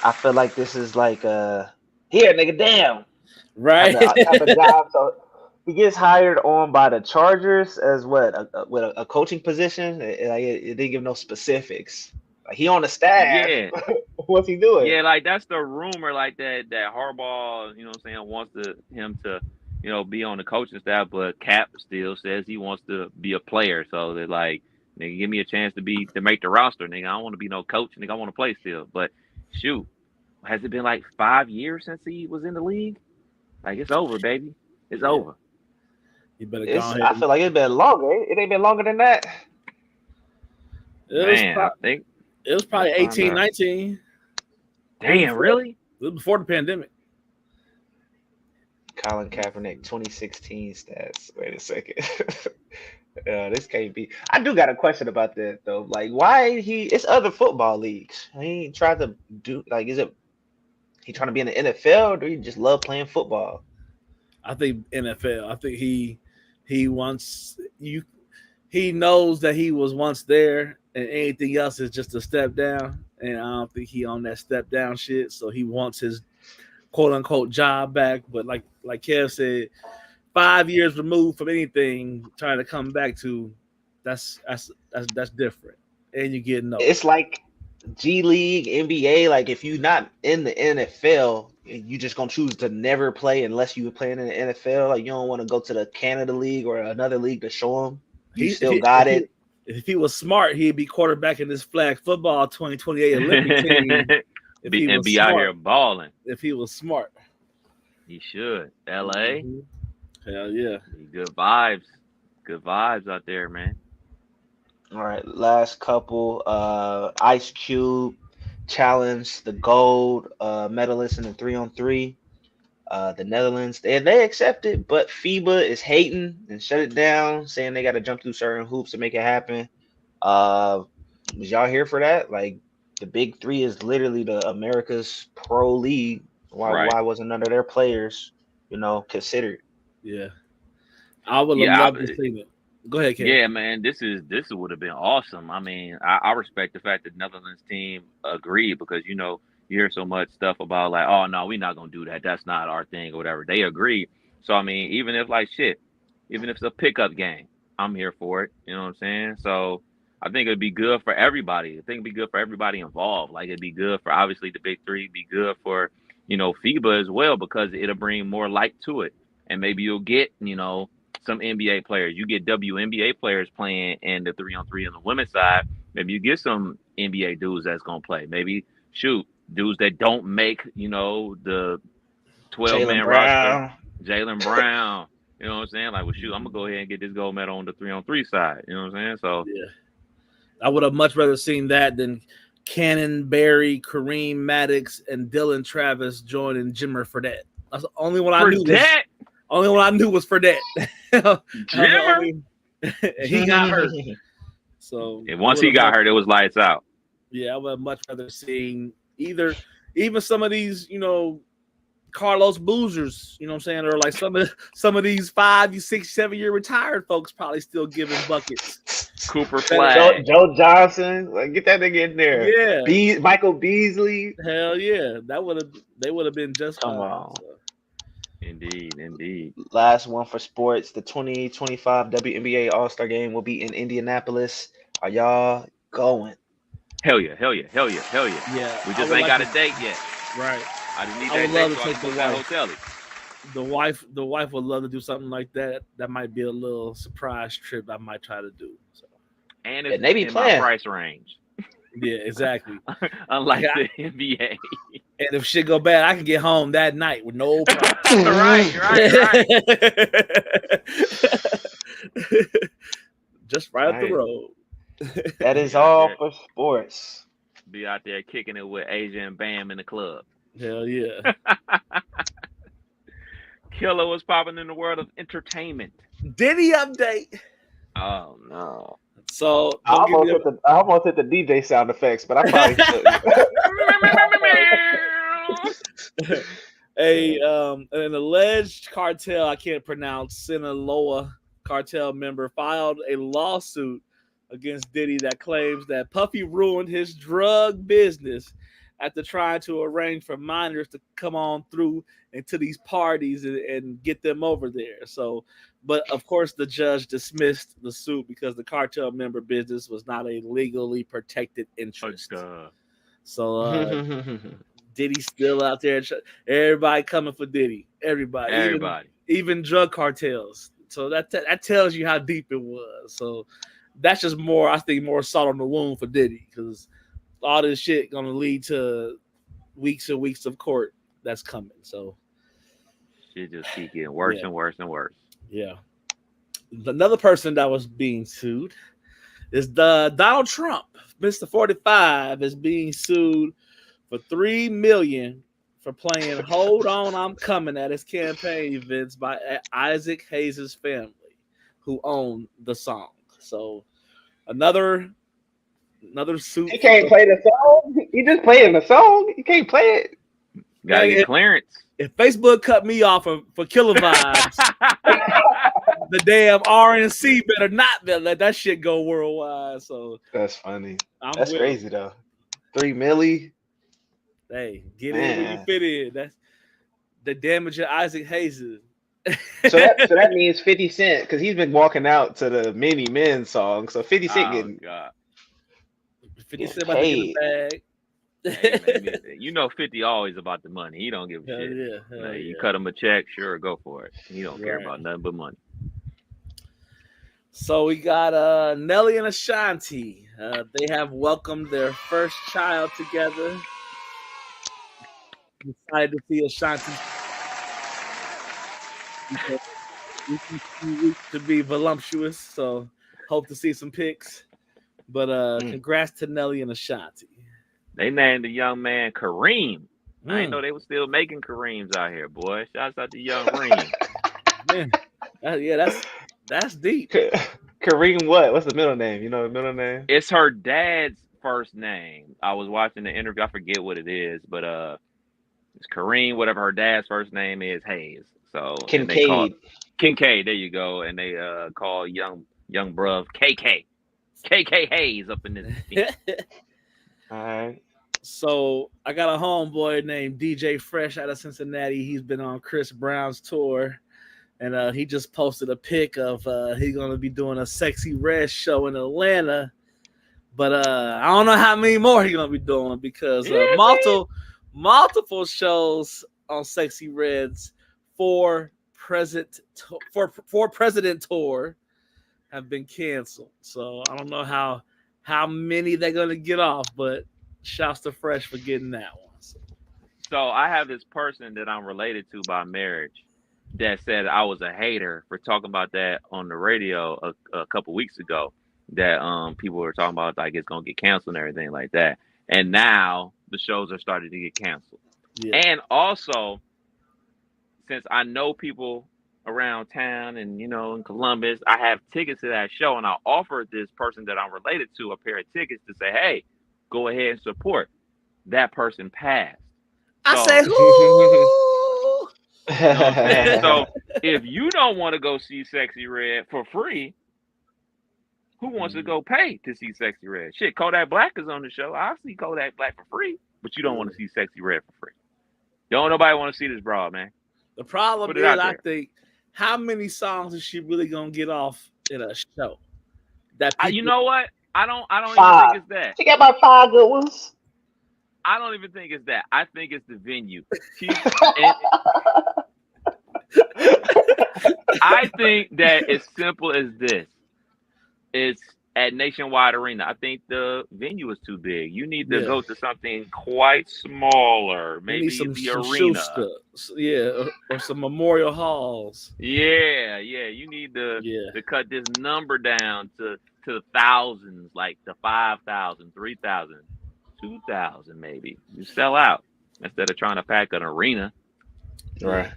I feel like this is like here, nigga, damn. Right. Type of job. He gets hired on by the Chargers as what with a coaching position. It didn't give no specifics. Like he on the staff. Yeah. What's he doing? Yeah, like that's the rumor, like that Harbaugh, you know what I'm saying, wants him to, be on the coaching staff, but Cap still says he wants to be a player. So they're like, nigga, give me a chance to make the roster, nigga. I don't want to be no coach, nigga. I want to play still. But shoot, has it been like 5 years since he was in the league? Like it's over, baby. It's over. You better go ahead. I feel like it's been longer. It ain't been longer than that. I think it was probably 18, 19. Damn, really? It was before the pandemic. Colin Kaepernick, 2016 stats. Wait a second. This can't be. I do got a question about that though. Like, why it's other football leagues. He tried to do is it he trying to be in the NFL or do he just love playing football? I think NFL. I think he wants you. He knows that he was once there, and anything else is just a step down. And I don't think he on that step down shit. So he wants his quote unquote job back. But like Kev said, 5 years removed from anything, trying to come back to that's different. And you get no. It's like G League, NBA. Like if you're not in the NFL, you just gonna choose to never play unless you were playing in the NFL. Like you don't want to go to the Canada League or another league to show him. He still got it. If he was smart, he'd be quarterback in this flag football 2028 Olympic team. And be out here balling. If he was smart. He should. LA. Mm-hmm. Hell yeah. Good vibes. Good vibes out there, man. All right. Last couple. Ice Cube challenged the gold medalist in the 3-on-3. The Netherlands, they accepted, but FIBA is hating and shut it down, saying they got to jump through certain hoops to make it happen. Was y'all here for that? Like the Big Three is literally the America's pro league. Why wasn't none of their players, considered? Yeah, I would love to see it. Go ahead, Ken. Yeah, man, this would have been awesome. I mean, I respect the fact that the Netherlands team agreed because you hear so much stuff about like, oh no, we're not gonna do that. That's not our thing or whatever. They agree. So I mean, even if it's a pickup game, I'm here for it. You know what I'm saying? So I think it'd be good for everybody. I think it'd be good for everybody involved. Like it'd be good for obviously the Big Three. It'd be good for FIBA as well because it'll bring more light to it, and maybe you'll get some NBA players. You get WNBA players playing in the 3-on-3 on the women's side. Maybe you get some NBA dudes that's gonna play. Maybe dudes that don't make, the 12-man roster. Jaylen Brown. You know what I'm saying? Like, well, I'm going to go ahead and get this gold medal on the 3-on-3 side. You know what I'm saying? So, yeah. I would have much rather seen that than Cannon, Barry, Kareem Maddox, and Dylan Travis joining Jimmer Fredette. That's the only one I knew. Only one I knew was Fredette. Jimmer? He got hurt. So, and once he got hurt, it was lights out. Yeah, I would have much rather seen even some of these, Carlos Boozers, you know what I'm saying? Or like some of these 5, 6, 7 year retired folks probably still giving buckets. Cooper Flag. Joe Johnson. Like, get that nigga in there. Yeah. Michael Beasley. Hell yeah. They would have been just come fine, on. So. Indeed. Last one for sports. The 2025 WNBA All-Star Game will be in Indianapolis. Are y'all going? Hell yeah. Yeah. We just ain't got a date yet. Right. I just need I would that love date to take the wife. The wife would love to do something like that. That might be a little surprise trip I might try to do. So. And it's in my price range. Yeah, exactly. Unlike the NBA. And if shit go bad, I can get home that night with no problem. Right. Just right up the road. That is all for sports. Be out there kicking it with Asia and Bam in the club. Hell yeah. Killer was popping in the world of entertainment. Diddy update. Oh no. So I almost hit the DJ sound effects, but I probably shouldn't. An alleged cartel, I can't pronounce, Sinaloa cartel member filed a lawsuit against Diddy that claims that Puffy ruined his drug business after trying to arrange for minors to come on through into these parties and get them over there. So, but of course, the judge dismissed the suit because the cartel member business was not a legally protected interest. So Diddy's still out there. Everybody coming for Diddy. Everybody. Even drug cartels. So that tells you how deep it was. So that's just more, I think, more salt on the wound for Diddy, because all this shit gonna lead to weeks and weeks of court that's coming. So shit just keep getting worse and worse and worse. Yeah. Another person that was being sued is the Donald Trump. Mr. 45 is being sued for $3 million for playing "Hold On, I'm Coming" at his campaign events by Isaac Hayes' family, who owned the song. So another suit. He can't play the song. He just playing the song. He can't play it. Gotta get clearance. If Facebook cut me off for Killer Vibes, the damn RNC better not let that shit go worldwide. So that's funny. That's crazy though. $3 million. Hey, get in where you fit in. That's the damage of Isaac Hayes. so that means 50 Cent, because he's been walking out to the Many Men song. So 50 Cent getting. God. 50 Cent about to get a bag. Hey, man, you know 50 always about the money. He don't give a shit. You cut him a check, sure, go for it. He don't care about nothing but money. So we got Nelly and Ashanti. They have welcomed their first child together. Excited to see Ashanti to be voluptuous. So hope to see some pics. But congrats to Nelly and Ashanti. They named the young man Kareem. I didn't know they were still making Kareems out here, boy. Shouts out to young Reem. Man, that's deep. Kareem what? What's the middle name? You know the middle name? It's her dad's first name. I was watching the interview. I forget what it is, but it's Kareem, whatever her dad's first name is, Hayes. So Kincaid. Kincaid, there you go. And they call young bruv KK Hayes up in this. All right. So I got a homeboy named DJ Fresh out of Cincinnati. He's been on Chris Brown's tour, and he just posted a pic of he's gonna be doing a Sexy Red show in Atlanta. But I don't know how many more he's gonna be doing, because multiple shows on Sexy Red's for President tour have been canceled. So I don't know how many they're gonna get off, but shouts to Fresh for getting that one. So I have this person that I'm related to by marriage that said I was a hater for talking about that on the radio a couple weeks ago, that people were talking about like it's gonna get canceled and everything like that. And now the shows are starting to get canceled. Yeah. And also, since I know people around town and in Columbus, I have tickets to that show, and I offered this person that I'm related to a pair of tickets to say, hey, go ahead and support. That person passed. I said, who? So if you don't want to go see Sexy Red for free, who wants to go pay to see Sexy Red? Shit, Kodak Black is on the show. I'll see Kodak Black for free, but you don't want to see Sexy Red for free. Don't nobody want to see this broad, man. The problem is, I think, how many songs is she really gonna get off in a show? You know what? I don't even think it's that. She got about 5 good ones. I don't even think it's that. I think it's the venue. I think that it's simple as this. It's at Nationwide Arena. I think the venue is too big. You need to go to something quite smaller. Maybe the arena. Or some memorial halls. Yeah. You need to cut this number down to the thousands, like the 5,000, 3,000, 2,000 maybe. You sell out instead of trying to pack an arena. Right.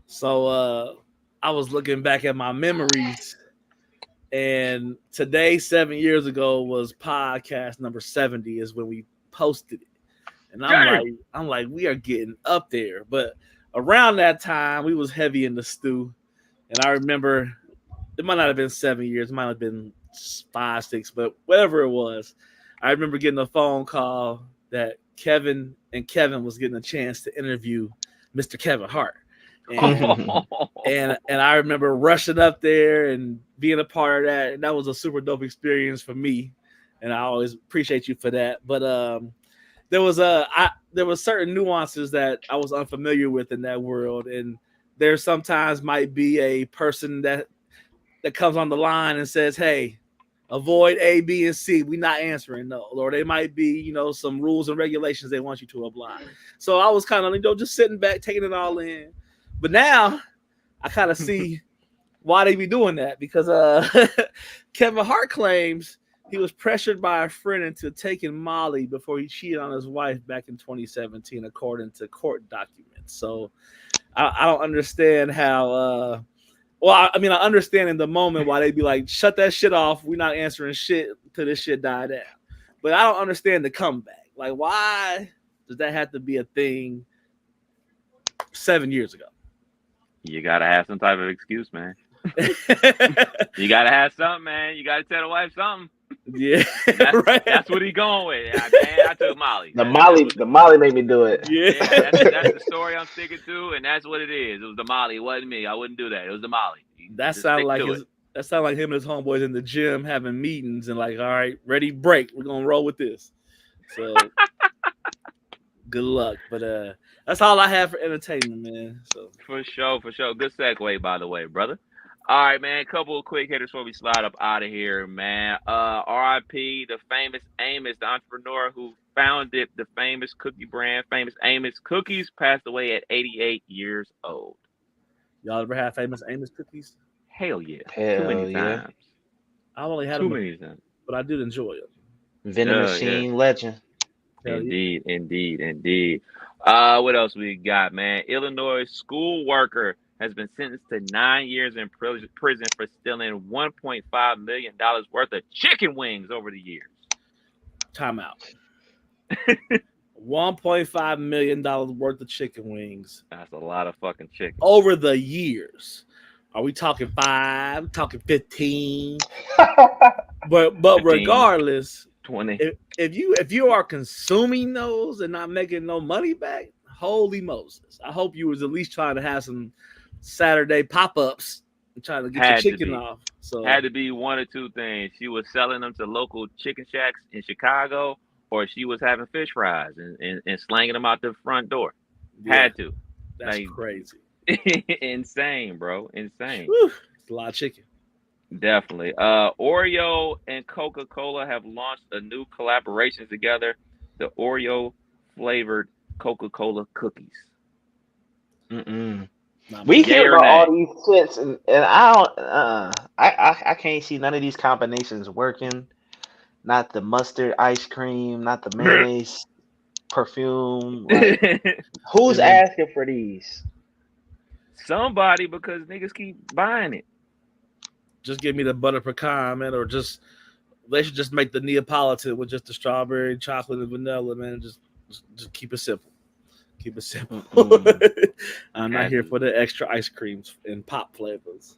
So I was looking back at my memories, and today, 7 years ago, was podcast number 70 is when we posted it. And I'm like, we are getting up there. But around that time, we was heavy in the stew. And I remember it might not have been 7 years, it might have been 5, 6, but whatever it was, I remember getting a phone call that Kevin was getting a chance to interview Mr. Kevin Hart. And I remember rushing up there and being a part of that. And that was a super dope experience for me. And I always appreciate you for that. But there was certain nuances that I was unfamiliar with in that world. And there sometimes might be a person that comes on the line and says, hey, avoid A, B, and C. We're not answering those. Or they might be, some rules and regulations they want you to apply. So I was kind of, just sitting back, taking it all in. But now I kind of see why they be doing that, because Kevin Hart claims he was pressured by a friend into taking Molly before he cheated on his wife back in 2017, according to court documents. So I don't understand how. I understand in the moment why they'd be like, shut that shit off. We're not answering shit till this shit die down. But I don't understand the comeback. Like, why does that have to be a thing 7 years ago? You got to have some type of excuse, man. You got to have something, man. You got to tell the wife something. Yeah, right. That's what he going with. I took Molly. The Molly made me do it. Yeah, that's the story I'm sticking to, and that's what it is. It was the Molly. It wasn't me. I wouldn't do that. It was the Molly. That sounded like him and his homeboys in the gym having meetings and like, all right, ready, break. We're gonna roll with this. So good luck. But that's all I have for entertainment, man. So for sure. Good segue, by the way, brother. All right, man. Couple of quick hitters before we slide up out of here, man. R.I.P. the famous Amos, the entrepreneur who founded the famous cookie brand, Famous Amos Cookies, passed away at 88 years old. Y'all ever had Famous Amos cookies? Hell yeah. Hell Too many yeah. times. I only had Too them, many times. but I did enjoy them. Vending machine legend. Indeed. What else we got, man? Illinois school worker has been sentenced to 9 years in prison for stealing $1.5 million worth of chicken wings over the years. Time out. $1.5 million worth of chicken wings. That's a lot of fucking chicken. Over the years. Are we talking 5? Talking 15? But 15, regardless, 20. If you are consuming those and not making no money back, holy Moses. I hope you was at least trying to have some Saturday pop-ups and trying to get your chicken off. So had to be one or two things. She was selling them to local chicken shacks in Chicago, or she was having fish fries and slanging them out the front door. Yeah, had to. That's crazy. Insane, bro. Insane. Whew, it's a lot of chicken. Definitely. Oreo and Coca-Cola have launched a new collaboration together, the Oreo flavored Coca-Cola cookies. We hear about all these shits, and I don't. I can't see none of these combinations working. Not the mustard ice cream, not the mayonnaise perfume. Like, who's asking for these? Somebody, because niggas keep buying it. Just give me the butter pecan, man, or they should just make the Neapolitan with just the strawberry, chocolate, and vanilla, man. Just keep it simple. Keep it simple. I'm not here for the extra ice creams and pop flavors.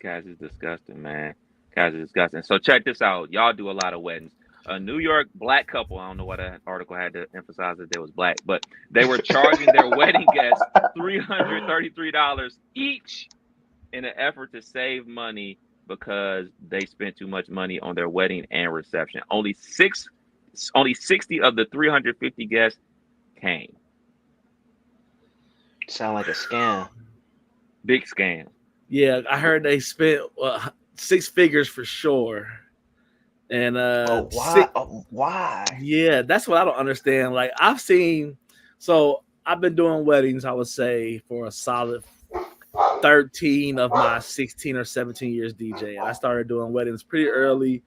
Guys is disgusting, man. Guys is disgusting. So check this out. Y'all do a lot of weddings. A New York black couple, I don't know why that article had to emphasize that they was black, but they were charging their wedding guests $333 each in an effort to save money because they spent too much money on their wedding and reception. Only 60 of the 350 guests came. Sound like a scam. Big scam. Yeah, I heard they spent 6 figures for sure. And why? Why? Yeah, that's what I don't understand. Like I've been doing weddings, I would say, for a solid 13 of my 16 or 17 years DJ. And I started doing weddings pretty early.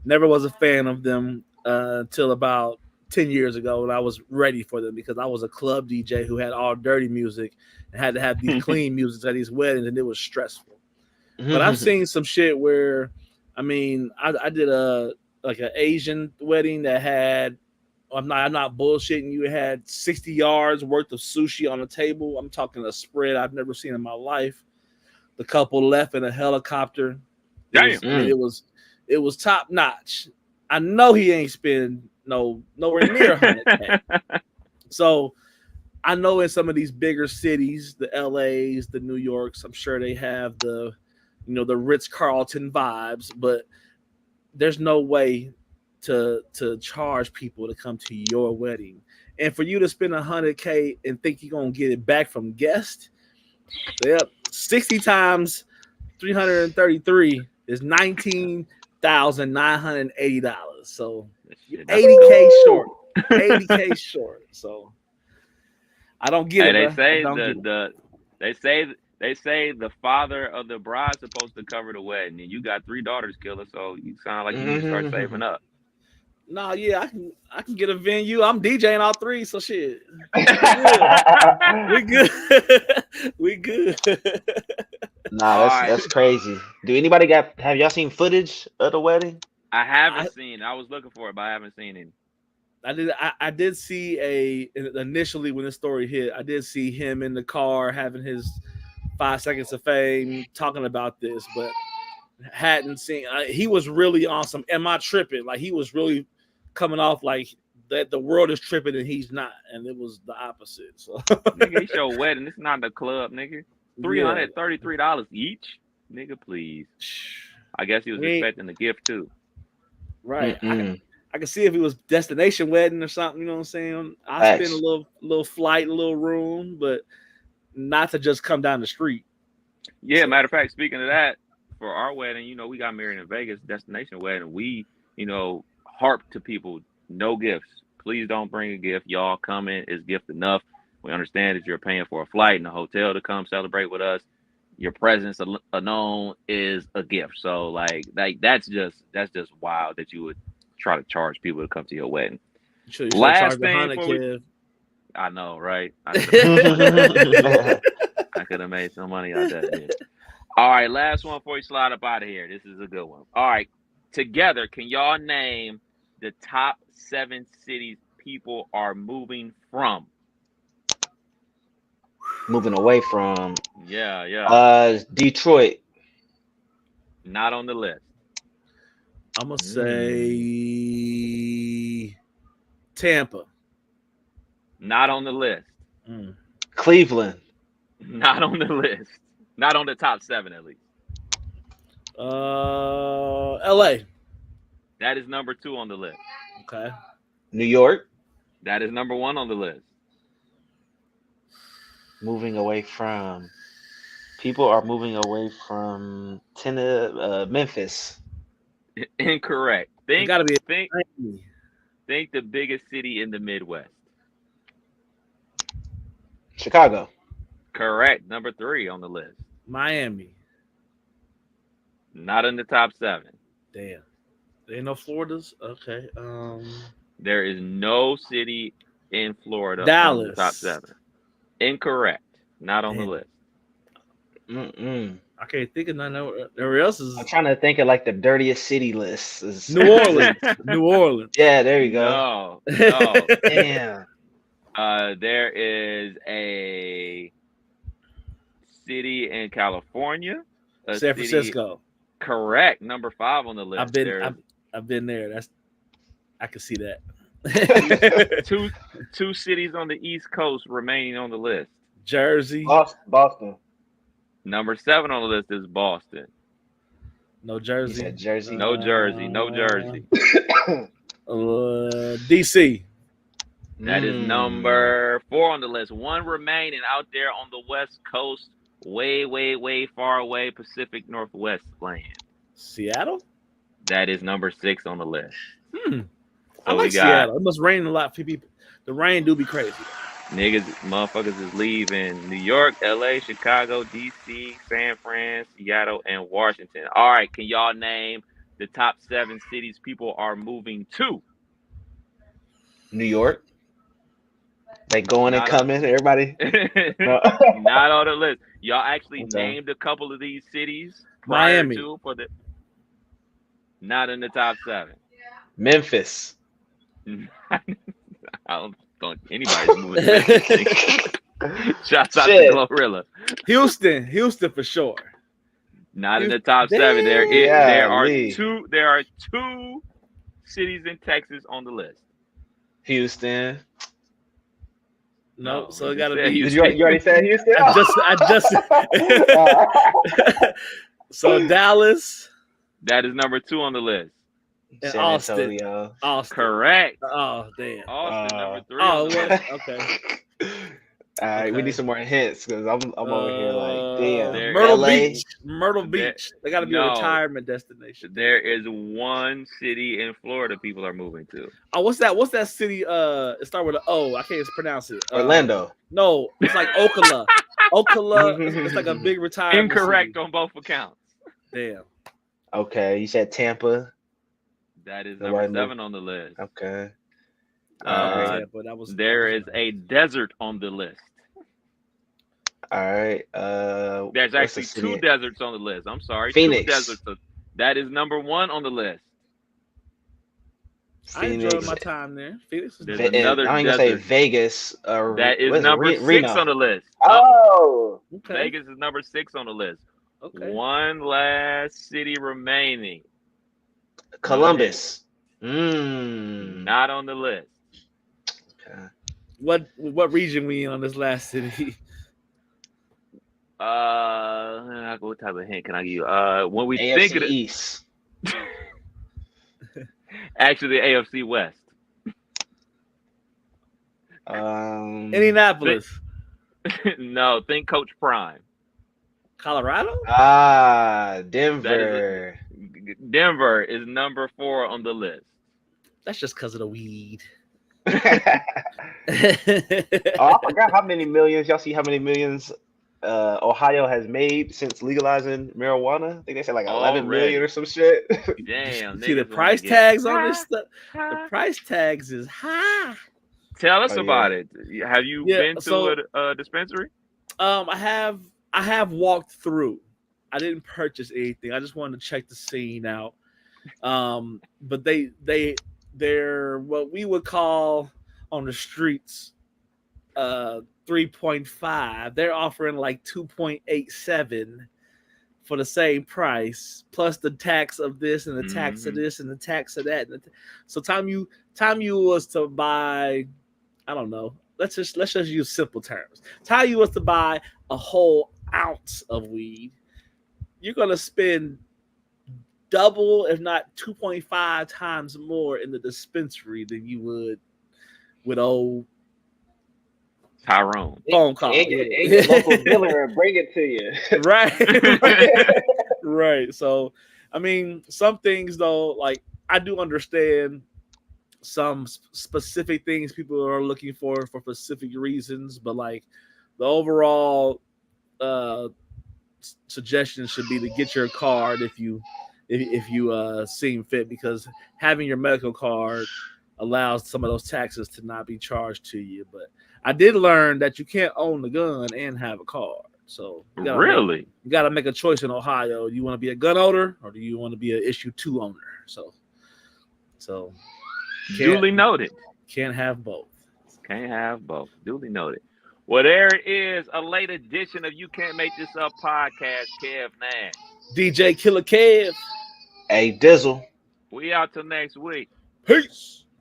Never was a fan of them until about 10 years ago when I was ready for them, because I was a club DJ who had all dirty music and had to have these clean music at these weddings, and it was stressful. But I've seen some shit where, I did an Asian wedding that had, I'm not bullshitting you, it had 60 yards worth of sushi on the table. I'm talking a spread I've never seen in my life. The couple left in a helicopter. Damn. It was top notch. I know he ain't spend nowhere near 100K. So I know in some of these bigger cities, the LAs, the New Yorks, I'm sure they have the Ritz-Carlton vibes, but there's no way to charge people to come to your wedding. And for you to spend 100K and think you're gonna get it back from guests, 60 times 333 is $19,980. So 80K short. 80K short. So I don't get it. They say the father of the bride's supposed to cover the wedding, and you got 3 daughters, killer. So you sound like you need to start saving up. No, yeah, I can get a venue. I'm DJing all 3, so shit. We good. We good. Nah, that's crazy. Have y'all seen footage of the wedding? I haven't seen it. I was looking for it, but I haven't seen it. I did see initially when the story hit, I did see him in the car having his 5 seconds of fame talking about this, but hadn't seen. He was really awesome. Am I tripping? Like, he was really coming off like that the world is tripping and he's not, and it was the opposite. So nigga, it's your wedding. It's not the club, nigga. $333 each, nigga. Please. I guess he was expecting the gift too. Right. I can see if it was destination wedding or something. You know what I'm saying? I spend a little flight, a little room, but not to just come down the street. Yeah, matter of fact, speaking of that, for our wedding, we got married in Vegas, destination wedding. We, harp to people, no gifts. Please don't bring a gift. Y'all coming is gift enough. We understand that you're paying for a flight and a hotel to come celebrate with us. Your presence alone is a gift. So like that's just wild that you would try to charge people to come to your wedding. Last thing, I know, right? I could have made some money out of that. Yeah. All right, last one before you slide up out of here. This is a good one. All right, together, can y'all name the top 7 cities people are moving from? Moving away from. Yeah. Detroit. Not on the list. I'm gonna say Tampa. Not on the list. Cleveland. Not on the list. Not on the top 7 at least. LA. That is number 2 on the list. Okay. New York. That is number 1 on the list. Moving away from. People are moving away from Memphis. Incorrect. Think the biggest city in the Midwest. Chicago. Correct. Number 3 on the list. Miami. Not in the top 7. Damn. There ain't no Floridas? Okay. There is no city in Florida Dallas. on the top 7. Incorrect. Not on the list. I can't think of none. There else is. I'm trying to think of like the dirtiest city list. New Orleans. New Orleans. Yeah, there you go. No. Damn. There is a city in California. San Francisco. Correct. Number 5 on the list. I've been there. I can see that. two cities on the East Coast remaining on the list. Jersey. Boston. Number 7 on the list is Boston. No Jersey. You said Jersey. No Jersey. No Jersey. DC. That is number 4 on the list. One remaining out there on the West Coast, way, way, way far away, Pacific Northwest land. Seattle? That is number 6 on the list. I like Seattle. It must rain a lot for people. The rain do be crazy. Motherfuckers is leaving New York, LA, Chicago, DC, San Fran, Seattle, and Washington. All right, can y'all name the top 7 cities people are moving to? New York. They going and coming, everybody. No. Not on the list. Y'all actually named a couple of these cities. Miami. Not in the top 7. Memphis. I don't think anybody's moving to Memphis. Shouts out to Glorilla. Houston for sure. Not in the top 7. There are two cities in Texas on the list. Houston. No, No, so you it got to said be. Houston. You already said Houston? I just. So Dallas That is number 2 on the list. and San Austin. Antonio. Austin. Correct. Oh damn. Austin, number 3 Oh, on the it was list. okay. All right, we Okay. need some more hints because I'm over here like, damn. There- Myrtle LA? Beach. Myrtle There- Beach. They got to be a no. retirement destination. There is one city in Florida people are moving to. Oh, what's that? What's that city? It start with an O. I can't pronounce it. Orlando. No, it's like Ocala. Ocala. It's like a big retirement. Incorrect city. on both accounts. Damn. Okay, you said Tampa. That is The number one- 7 on the list. Okay. Tampa, that was. There is a desert on the list. All right. There's what's actually the city? 2 deserts on the list. I'm sorry. Phoenix. 2 deserts. That is number 1 on the list. I enjoyed Phoenix. my time there. Phoenix is There's And another I ain't gonna say desert. Vegas. That is what it? number 6 Reno. on the list. Oh, okay. Vegas is number 6 on the list. Okay. One last city remaining. Columbus. Not on the list. Okay. What region we in on this last city? What type of hint can I give you? When we AFC think of it, East. actually the AFC West. Indianapolis, No, think Coach Prime. Colorado. Denver. Denver is number 4 on the list. That's just because of the weed. Oh, I forgot how many millions. Y'all see how many millions Ohio has made since legalizing marijuana? I think they said like 11 Already. million or some shit. Damn. See the niggas price wanna get tags on this high, stuff. The high. price tags is high. Tell us Oh, about it. Have you Yeah, been to so- a dispensary? I have walked through. I didn't purchase anything. I just wanted to check the scene out. But they're what we would call on the streets 3.5. They're offering like 2.87 for the same price, plus the tax of this and the tax of this and the tax of that. So time you was to buy, I don't know. Let's just use simple terms. Time you was to buy a whole ounce of weed, you're gonna spend double, if not 2.5 times more in the dispensary than you would with old Tyrone. phone call. And get local dealer and bring it to you. Right. Right. So, I mean, some things though, like I do understand some specific things people are looking for specific reasons, but like the overall suggestion should be to get your card if you seem fit, because having your medical card allows some of those taxes to not be charged to you. But I did learn that you can't own the gun and have a card. So you gotta make a choice in Ohio. Do you want to be a gun owner or do you want to be an issue 2 owner? So Duly noted. Can't have both. Can't have both. Duly noted. Well, there it is, a late edition of You Can't Make This Up podcast. Kev Nash. DJ Killer Kev. Hey, Dizzle. We out till next week. Peace.